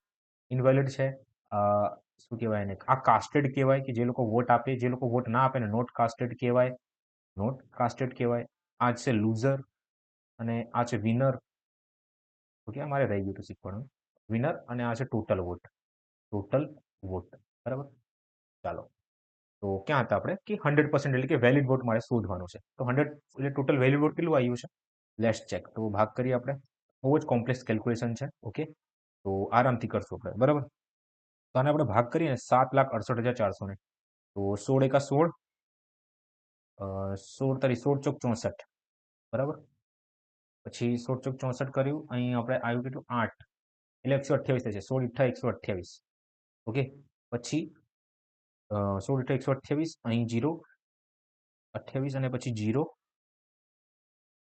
ઇનવેલિડ છે. શું કહેવાય એને? આ કાસ્ટેડ કહેવાય કે જે લોકો વોટ આપે, જે લોકો વોટ ના આપે ને નોટ કાસ્ટેડ કહેવાય. નોટ કાસ્ટેડ કહેવાય. આ છે લૂઝર અને આ છે વિનર. ઓકે, અમારે રહી ગયું હતું શીખવાનું. વિનર અને આ છે ટોટલ વોટ. ટોટલ વોટ, બરાબર. ચાલો, તો ક્યાં હતા આપણે? કે 100% એટલે કે વેલિડ વોટ મારે શોધવાનું છે. તો 100 એટલે ટોટલ વેલિડ વોટ કેટલું આવ્યું છે? Let's check. તો ભાગ કરીએ આપણે. બહુ જ કોમ્પ્લેક્સ કેલ્ક્યુલેશન છે. ઓકે, તો આરામથી કરશું આપણે, બરાબર. તો આને આપણે ભાગ કરીએ 7,68,400 ને. તો 16 એકા 16, 16 તારી 16 ચોક 64, બરાબર. પછી 16 ચોક 64 કર્યું, અહીં આપણે આવ્યું કેટલું? 8 એટલે 128 થશે. 16 * 128. ઓકે, પછી 16 * 128, અહીં 0, 28 અને પછી 0,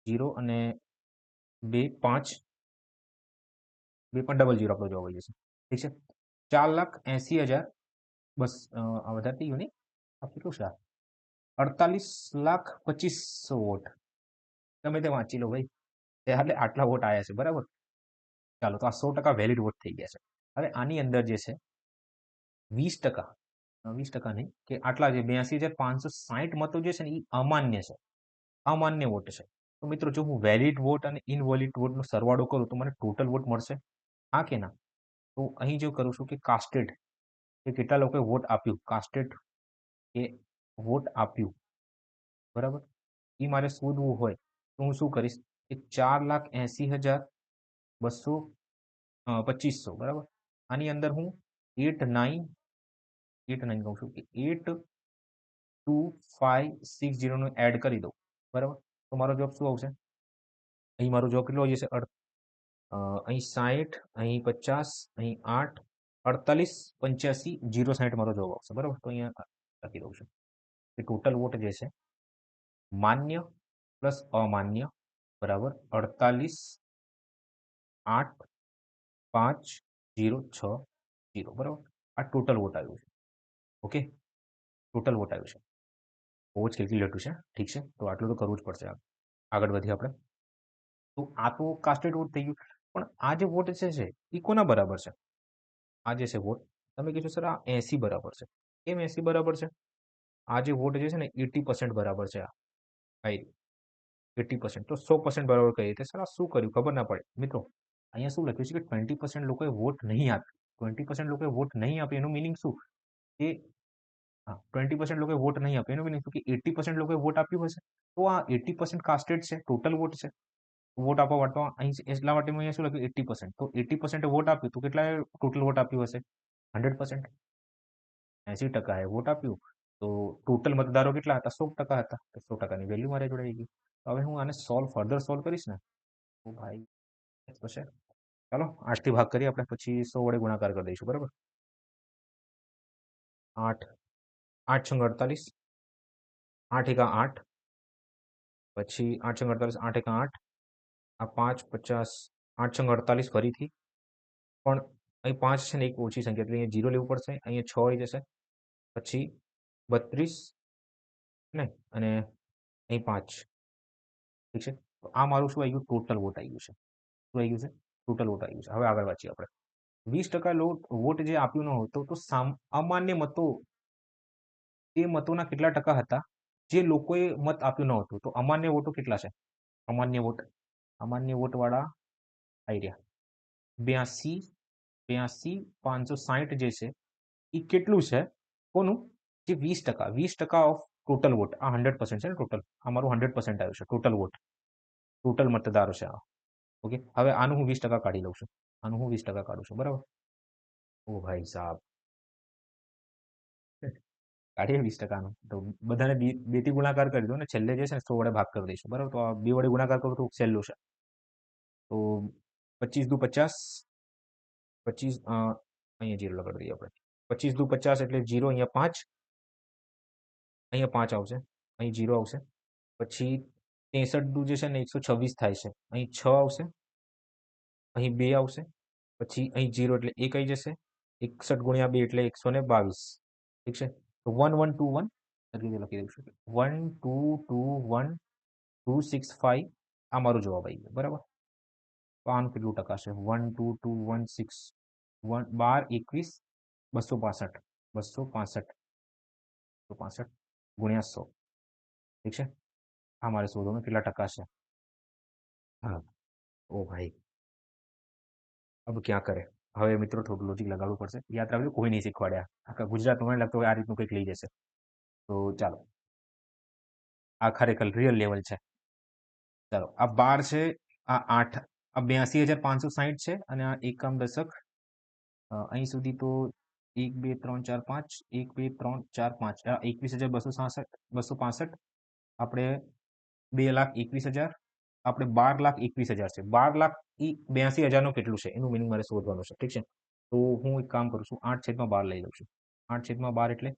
0 અને 2 5, 2 પણ ડબલ 0 આપણો જવાબ આવી જશે, ઠીક છે. 4,80,000 બસ આ વધારે થઈ ગયું નહીં? આ કેટલું છે? 48,25,000 વોટ. તમે તે વાંચી લો ભાઈ, એટલે આટલા વોટ આવ્યા છે, બરાબર. ચાલો, તો આ 100% વેલિડ વોટ થઈ ગયા છે. હવે આની અંદર જે છે 20%, 20% નહીં, કે આટલા જે 82,560 મતો જે છે ને એ અમાન્ય છે, અમાન્ય વોટ છે. તો મિત્રો જો હું વેલિડ વોટ અને ઇનવેલિડ વોટનો સરવાળો કરું તો મને ટોટલ વોટ મળશે, હા કે ના? તો અહીં જો કરું છું કે કાસ્ટેડ, કે કેટલા લોકોએ વોટ આપ્યું, કાસ્ટેડ કે વોટ આપ્યું, બરાબર. એ મારે શોધવું હોય તો હું શું કરીશ? એ 4,80,225 બરાબર. આની અંદર હું 8,9 કહું છું કે 8,2,5,6,0 નું એડ કરી દઉં બરાબર. તો મારો જવાબ શું આવશે? અહીં મારો જવાબ કેટલો આવી જશે? અહીં 60, અહીં 50, અહીં 8, 48, 85, 0,60 મારો જવાબ આવશે બરાબર. તો અહીંયા લખી દઉં છું કે ટોટલ વોટ જે છે માન્ય પ્લસ અમાન્ય બરાબર 48, 8, 5, 0, 6, 0 બરાબર. આ ટોટલ વોટ આવ્યું છે. ઓકે, ટોટલ વોટ આવ્યું છે. બહુ જ કેલ્ક્યુલેટર છે. ઠીક છે, તો આટલું તો કરવું જ પડશે. આગળ વધીએ આપણે. તો આ તો કાસ્ટેડ વોટ થઈ ગયું, પણ આ જે વોટ છે એ કોના બરાબર છે? આ જે છે વોટ, તમે કહેશો સર આ 80 બરાબર છે. કેમ 80 બરાબર છે? આ જે વોટ જે છે ને 80% બરાબર છે. આ 80%, તો 100% બરાબર કઈ રીતે? સર આ શું કર્યું ખબર ના પડે. મિત્રો અહીંયા શું લખ્યું છે કે 20% લોકોએ વોટ નહીં આપ્યો. 20% લોકોએ વોટ નહીં આપ્યો એનું મિનિંગ શું? કે હા, 20% લોકોએ વોટ નહીં આપ્યો એનું મિનિંગ શું? કે 80% લોકોએ વોટ આપ્યું હશે. તો આ 80% કાસ્ટેડ છે, ટોટલ વોટ છે. વોટ આપવા માટે અહીં એટલા માટે અહીંયા શું લખ્યું 80%. તો 80% વોટ આપ્યું તો કેટલા ટોટલ વોટ આપ્યું હશે? 100%. 80% એ વોટ આપ્યું તો ટોટલ મતદારો કેટલા હતા? 100% હતા. તો 100%ની વેલ્યુ મારે જોડે આવી ગઈ. હવે હું આને ફર્ધર સોલ્વ કરીશ ને તો ભાઈ તો છે. ચાલો 8 થી ભાગ કરીએ આપણે, પછી 100 વડે ગુણાકાર કરી દઈશું બરાબર. 8, 8 છંગ 48, 8 એકા 8, પછી 8 છંગ 48, 8 એકા 8, આ 5, 50, 8 છંગ 48 ફરીથી. પણ અહીં 5 છે ને એક ઓછી સંખ્યા, એટલે અહીંયા 0 લેવું પડશે. અહીંયા 6 આવી જશે, પછી 32 ને અને અહીં 5. ઠીક છે, તો આ મારું શું આવી ગયું? ટોટલ વોટ આવી ગયું છે. શું આવી ગયું છે? ટોટલ વોટ આવી ગયું છે. હવે આગળ વાંચીએ આપણે. 20% વોટ જે આપ્યું ન હતો તો અમાન્ય મતો એ મતોના કેટલા ટકા હતા જે લોકોએ મત આપ્યું ન હતું? તો અમાન્ય વોટો કેટલા છે? અમાન્ય વોટ વાળા આવી રહ્યા 82, 82, 560 જે છે એ કેટલું છે? કોનું? જે 20%. 20% ઓફ ટોટલ વોટ. આ 100% છે ને ટોટલ. આ મારું 100% આવ્યું છે ટોટલ વોટ, ટોટલ મતદારો છે આ. ઓકે, હવે આનું હું 20% કાઢી લઉં છું. આનું હું 20% કાઢું છું બરાબર. ઓ ભાઈ સાહેબ, કાઢીએ 20%નું. તો બધાને બે થી ગુણાકાર કરી દો ને છેલ્લે જે છે ને 100 વડે ભાગ કરી દઈશું બરાબર. તો આ 2 વડે ગુણાકાર કરું તો છેલ્લું છે. તો 25 દુ 50, 25 અહીંયા 0 લગાડી દઈએ આપણે. 25 દુ 50 એટલે 0, અહીંયા 5, અહીંયા 5 આવશે, અહીં 0 આવશે. પછી 63 દુ જે છે ને 126 થાય છે, અહીં 6 આવશે, અહીં 2 આવશે, પછી અહીં 0 એટલે 1 આવી જશે. 61 ગુણ્યા 2 એટલે 122. ઠીક છે, તો 1121 લખી દઉં છું. 1221,265 આ મારો જવાબ આવી ગયો બરાબર. તો આનું કેટલું ટકા છે? 12216 12, 21, 265, 265, 265 ગુણ્યા 100. ઠીક છે, આ મારે શોધવાનું કેટલા ટકા છે. હા, ઓ ભાઈ अब क्या કરે? હવે મિત્રો થોડું લોજિક લગાડવું પડશે. યાદ રાખજો, કોઈ નહીં શીખવાડ્યા. આખા ગુજરાતમાં મને લાગતું હોય આ રીતનું કંઈક લઈ જશે. તો ચાલો, આ ખરેખર રિયલ લેવલ છે. ચાલો, આ 12 છે, આ 8, આ 82,560 છે, અને આ એકમ દશક અહીં સુધી તો 1, 2, 3, 4, 5, 1, 2, 3, 4, 5, 21,266, 265. આપણે 2,21,000, આપણે 12,21,000 છે. 12,82,000 કેટલું છે એનું મિનિંગ મારે શોધવાનું છે. ઠીક છે, તો હું એક કામ કરું છું, 8/12 લઈ લઉં છું. 8/12 એટલે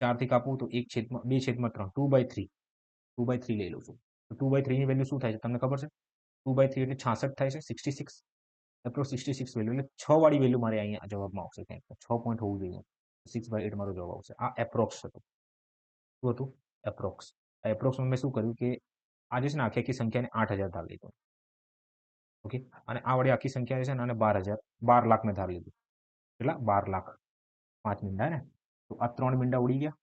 4 થી કાપું તો 2/3, 2/3, 2/3 લઈ લઉં છું. તો 2/3 ની વેલ્યુ શું થાય છે તમને ખબર છે? 2/3 એટલે 66 થાય છે, 66, એપ્રોક્સ 66 વેલ્યુ, એટલે 6 વાળી વેલ્યુ મારે અહીંયા જવાબમાં આવશે. ક્યાંક 6 પોઈન્ટ હોવું જોઈએ. 6/8 મારો જવાબ આવશે. આ એપ્રોક્સ હતું. શું હતું? એપ્રોક્સ. આ એપ્રોક્સમાં મેં શું કર્યું કે આ જે છે ને આખી આખી સંખ્યાને 8,000 ધાર લીધો. ઓકે, અને આ વડે આખી સંખ્યા છે ને અને 12,000, 12 લાખ મેં ધાર લીધું. કેટલા? 12 લાખ. 5 મીંડા ને, તો આ 3 મીંડા ઉડી ગયા.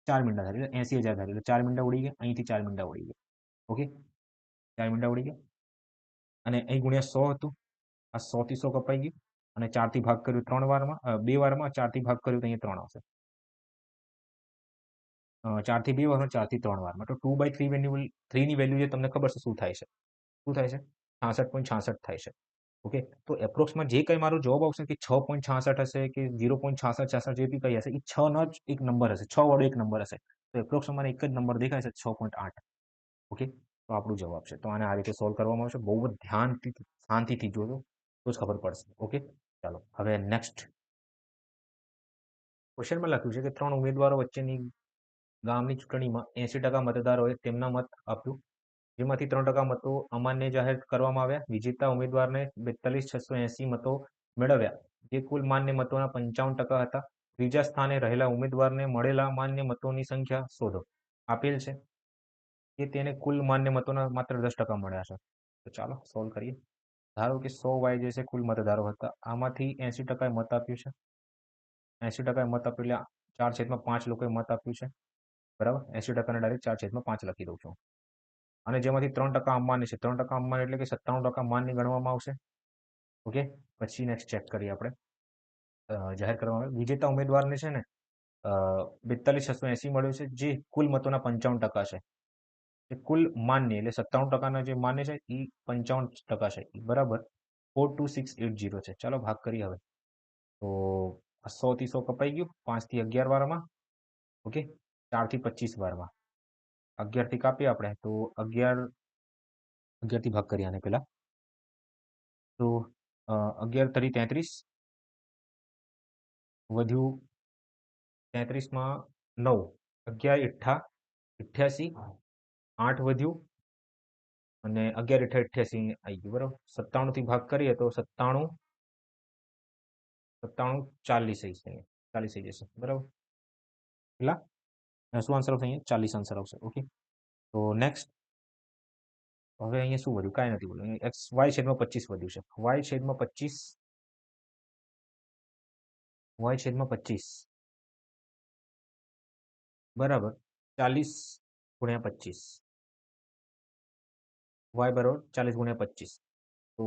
4 મીંડા ધારી, એટલે 80,000 ધારી, એટલે 4 મીંડા ઉડી ગયા. અહીંથી 4 મીંડા ઉડી ગયા. ઓકે, 4 મીંડા ઉડી ગયા, અને અહીં ગુણ્યા 100 હતું. આ 100 થી 100 કપાઈ ગયું, અને 4 થી ભાગ કર્યું 3 વારમાં, 2 વારમાં. 4 થી ભાગ કર્યું તો અહીંયા 3 આવશે. 4 થી 2 વારમાં, 4 થી 3 વારમાં. તો 2/3 વેલ્યુ, 3 ની વેલ્યુ જે તમને ખબર છે શું થાય છે? શું થાય છે? 66.66 થાય છે. ઓકે, તો એપ્રોક્સમાં જે કંઈ મારો જવાબ આવશે કે 6.66 હશે કે 0.6666 જે બી કંઈ હશે, એ 6 નો જ એક નંબર હશે, 6 વાળો એક નંબર હશે. તો એપ્રોક્સમાં મને એક જ નંબર દેખાય છે 6.8. ઓકે, તો આપણું જવાબ છે. તો આને આ રીતે સોલ્વ કરવામાં આવશે. બહુ જ ધ્યાનથી, શાંતિથી જોજો તો જ ખબર પડશે. ઓકે, ચાલો હવે નેક્સ્ટ ક્વેશ્ચનમાં લખ્યું છે કે 3 ઉમેદવારો વચ્ચેની ગામની ચૂંટણીમાં 80% મતદારોએ તેમના મત આપ્યું, જેમાંથી 3% મતો અમાન્ય જાહેર કરવામાં આવ્યા. વિજેતા ઉમેદવારને 42,680 મતો મેળવ્યા, જે કુલ માન્ય મતોના 55% હતા. ત્રીજા સ્થાને રહેલા ઉમેદવારને મળેલા માન્ય મતોની સંખ્યા શોધો. આપેલ છે કે તેને કુલ માન્ય મતોના માત્ર 10% મળ્યા છે. તો ચાલો સોલ્વ કરીએ. ધારો કે 100 વાય જે છે કુલ મતદારો હતા, આમાંથી 80% મત આપ્યું છે. 80% મત આપ્યું એટલે 4/5 લોકોએ મત આપ્યું છે. બરાબર, 80% ડાયરેક્ટ 4/5 લખી દઉં છું. અને જેમાંથી 3% અમાન્ય છે. 3% અમાન્ય એટલે કે 97% માન્ય ગણવામાં આવશે. ઓકે, પછી નેક્સ્ટ ચેક કરીએ આપણે. જાહેર કરવામાં આવે વિજેતા ઉમેદવારને છે ને 42,680 મળ્યું છે, જે કુલ મતોના 55% છે. એ કુલ માન્ય એટલે 97%ના જે માન્ય છે એ 55% છે. બરાબર, 42680 છે. ચાલો ભાગ કરીએ હવે. તો 100 થી 100 કપાઈ ગયું, 5 થી 11 વારમાં. ઓકે, 4 થી 25 વારમાં. 11 થી કાપીએ આપણે તો 11 થી ભાગ કરીએ આને પેલા. તો 11 તરી 33 વધ્યું, 33માં 9, 11 ઈઠ્ઠા 88, 8 વધ્યું અને 11 ઈઠ્ઠા 88 આવી ગયું. બરાબર, 97 થી ભાગ કરીએ તો 97 40 થઈ જશે. 40 થઈ જશે. બરાબર, કેટલા શું આન્સર આવશે? અહીંયા 40 આન્સર આવશે. ઓકે, તો નેક્સ્ટ હવે અહીંયા શું વધ્યું? કાંઈ નથી બોલ્યું. એક્સ વાય છેદમાં 25 વધ્યું છે. વાય છેદમાં 25, વાય છેદમાં 25 બરાબર 40 ગુણ્યા 25. વાય બરાબર 40 ગુણ્યા 25. તો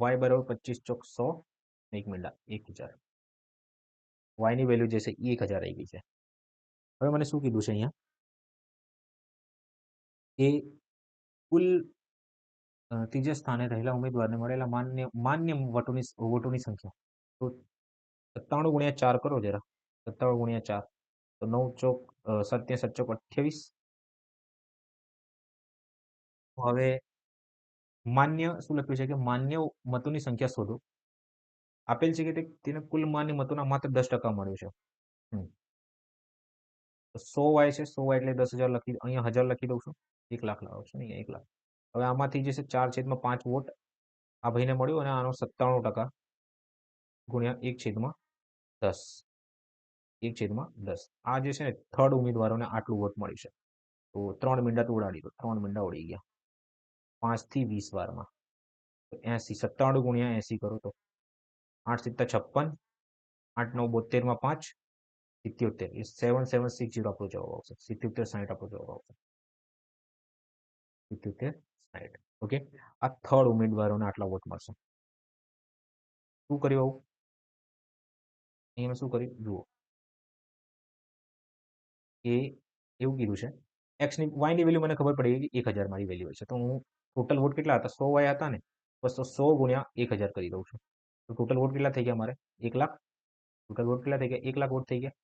વાય બરાબર 25 ચોક 100. 1 મિનિટ, 1000. વાયની વેલ્યુ જે છે એ 1000 આવી ગઈ છે. હવે મને શું કીધું છે અહીંયા કે કુલ ત્રીજા સ્થાને રહેલા ઉમેદવારને મળેલા માન્ય વોટોની સંખ્યા. તો 97 ગુણ્યા 4 કરો જરા. 97 ગુણ્યા 4 તો 9 ચોક 7 7 ચોક 28. હવે માન્ય શું લખ્યું છે કે માન્ય મતોની સંખ્યા શોધો. આપેલ છે કે તેને કુલ માન્ય મતોના માત્ર 10% મળ્યું છે. 100 વાય છે, 100 વાય એટલે 10,000 લખી, અહીંયા 1000 લખી દઉં છું. 1 લાખ લાવો છો ને, 1 લાખ. હવે આમાંથી જે છે 4/5 વોટ આ ભાઈને મળ્યું અને આનો 97% ગુણ્યા 1/10. 1/10. આ જે છે ને થર્ડ ઉમેદવારોને આટલું વોટ મળી છે. તો 3 મીંડા તો ઉડાડી દો, 3 મીંડા ઉડી ગયા. 5 થી 20 વારમાં 80, 97 ગુણ્યા 80 કરો તો 8 સિત્તા 56, 8 9 72માં 5, 77. એ 7760 આપણો જવાબ આવશે. 7760 આપણો જવાબ આવશે. 7760. ઓકે, આ થર્ડ ઉમેદવારોને આટલા વોટ મળશે. શું કર્યું આવું? અહીંયા શું કર્યું જુઓ કે એવું કીધું છે એક્સની વાયની વેલ્યુ મને ખબર પડી ગઈ 1000 મારી વેલ્યુ છે. તો હું ટોટલ વોટ કેટલા હતા? 100 વાય હતા ને, બસ તો 100 ગુણ્યા 1000 કરી દઉં છું. તો ટોટલ વોટ કેટલા થઈ ગયા મારે? 1 લાખ. ટોટલ વોટ કેટલા થઈ ગયા? 1 લાખ વોટ થઈ ગયા.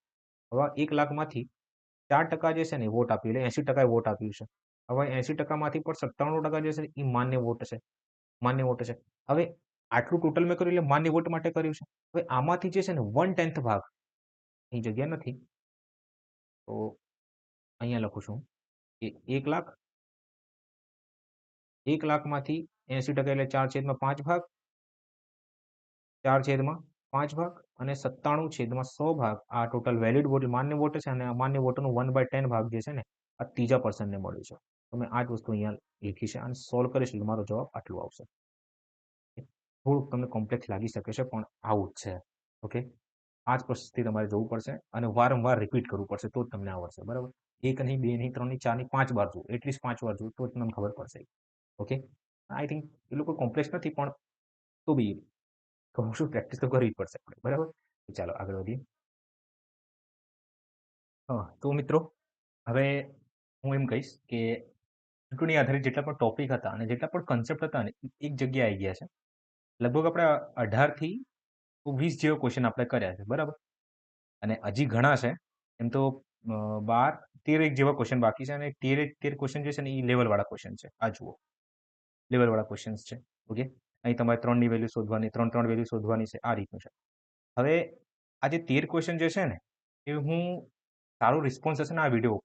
હવે 1 લાખમાંથી 4% જે છે ને વોટ આપ્યું એટલે 80% વોટ આપ્યું છે. હવે 80%માંથી પણ 97% જે છે એ માન્ય વોટ છે. માન્ય વોટ છે. હવે આટલું ટોટલ મેં કર્યું એટલે માન્ય વોટ માટે કર્યું છે. હવે આમાંથી જે છે ને 1/10 ભાગ ની જગ્યા નથી, તો અહીંયા લખું છું કે 1 લાખ, 1 લાખમાંથી 80% એટલે 4/5 ભાગ, 4/5 ભાગ અને 97/100 ભાગ આ ટોટલ વેલિડ વોટ માન્ય વોટ છે. અને અમાન્ય વોટનું 1/10 ભાગ જે છે ને આ ત્રીજા પર્સનને મળ્યું છે. તો મેં આ જ વસ્તુ અહીંયા લખી છે અને સોલ્વ કરીશ એટલે મારો જવાબ આટલું આવશે. થોડુંક તમને કોમ્પ્લેક્સ લાગી શકે છે પણ આવું જ છે. ઓકે, આ જ પ્રોસેસથી તમારે જવું પડશે અને વારંવાર રિપીટ કરવું પડશે તો જ તમને આવડશે. બરાબર, 1 નહીં, 2 નહીં, 3 નહીં, 4 નહીં, 5 વાર જુઓ, એટલીસ્ટ 5 વાર જુઓ તો જ તમને ખબર પડશે. ઓકે, આઈ થિંક એ લોકો કોમ્પ્લેક્સ નથી પણ તો બી કહું છું પ્રેક્ટિસ તો કરવી જ પડશે આપણે. બરાબર, ચાલો આગળ વધીએ. હા, તો મિત્રો હવે હું એમ કહીશ કે ચૂંટણી આધારિત જેટલા પણ ટોપિક હતા અને જેટલા પણ કન્સેપ્ટ હતા ને એક જગ્યાએ આવી ગયા છે. લગભગ આપણે 18થી 20 જેવા ક્વેશ્ચન આપણે કર્યા છે, બરાબર? અને હજી ઘણા છે. એમ તો 12-13 એક જેવા ક્વેશ્ચન બાકી છે અને 13 ક્વેશ્ચન જે છે ને એ લેવલવાળા ક્વેશ્ચન છે. આ જુઓ, લેવલવાળા ક્વેશ્ચન્સ છે. ઓકે, અહીં તમારે 3ની વેલ્યુ શોધવાની, 3 વેલ્યુ શોધવાની છે. આ રીતનું છે. હવે આ જે 13 ક્વેશ્ચન જે છે ને એ હું સારો રિસ્પોન્સ હશે ને આ વિડીયો,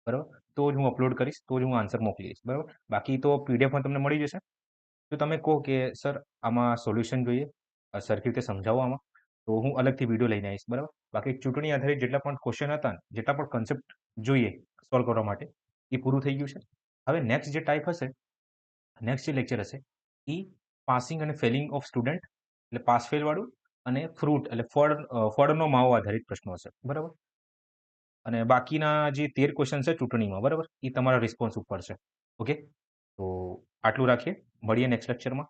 બરાબર, તો જ હું અપલોડ કરીશ, તો જ હું આન્સર મોકલીશ, બરાબર. બાકી તો પીડીએફમાં તમને મળી જશે. જો તમે કહો કે સર આમાં સોલ્યુશન જોઈએ, સરખી રીતે સમજાવો આમાં, તો હું અલગથી વિડીયો લઈને આવીશ, બરાબર. બાકી ચૂંટણી આધારિત જેટલા પણ ક્વેશ્ચન હતા, જેટલા પણ કન્સેપ્ટ જોઈએ સોલ્વ કરવા માટે, એ પૂરું થઈ ગયું છે. હવે નેક્સ્ટ જે ટાઈપ હશે, નેક્સ્ટ જે લેક્ચર હશે, એ પાસિંગ અને ફેલિંગ ઓફ સ્ટુડન્ટ, એટલે પાસ ફેલ વાળું, અને ફ્રૂટ એટલે ફળનો માવો આધારિત પ્રશ્નો હશે, બરાબર. અને બાકીના જે 13 ક્વેશ્ચન છે ચૂંટણીમાં, બરાબર, એ તમારા રિસ્પોન્સ ઉપર છે. ઓકે, તો આટલું રાખીએ, મળીએ નેક્સ્ટ લેક્ચરમાં.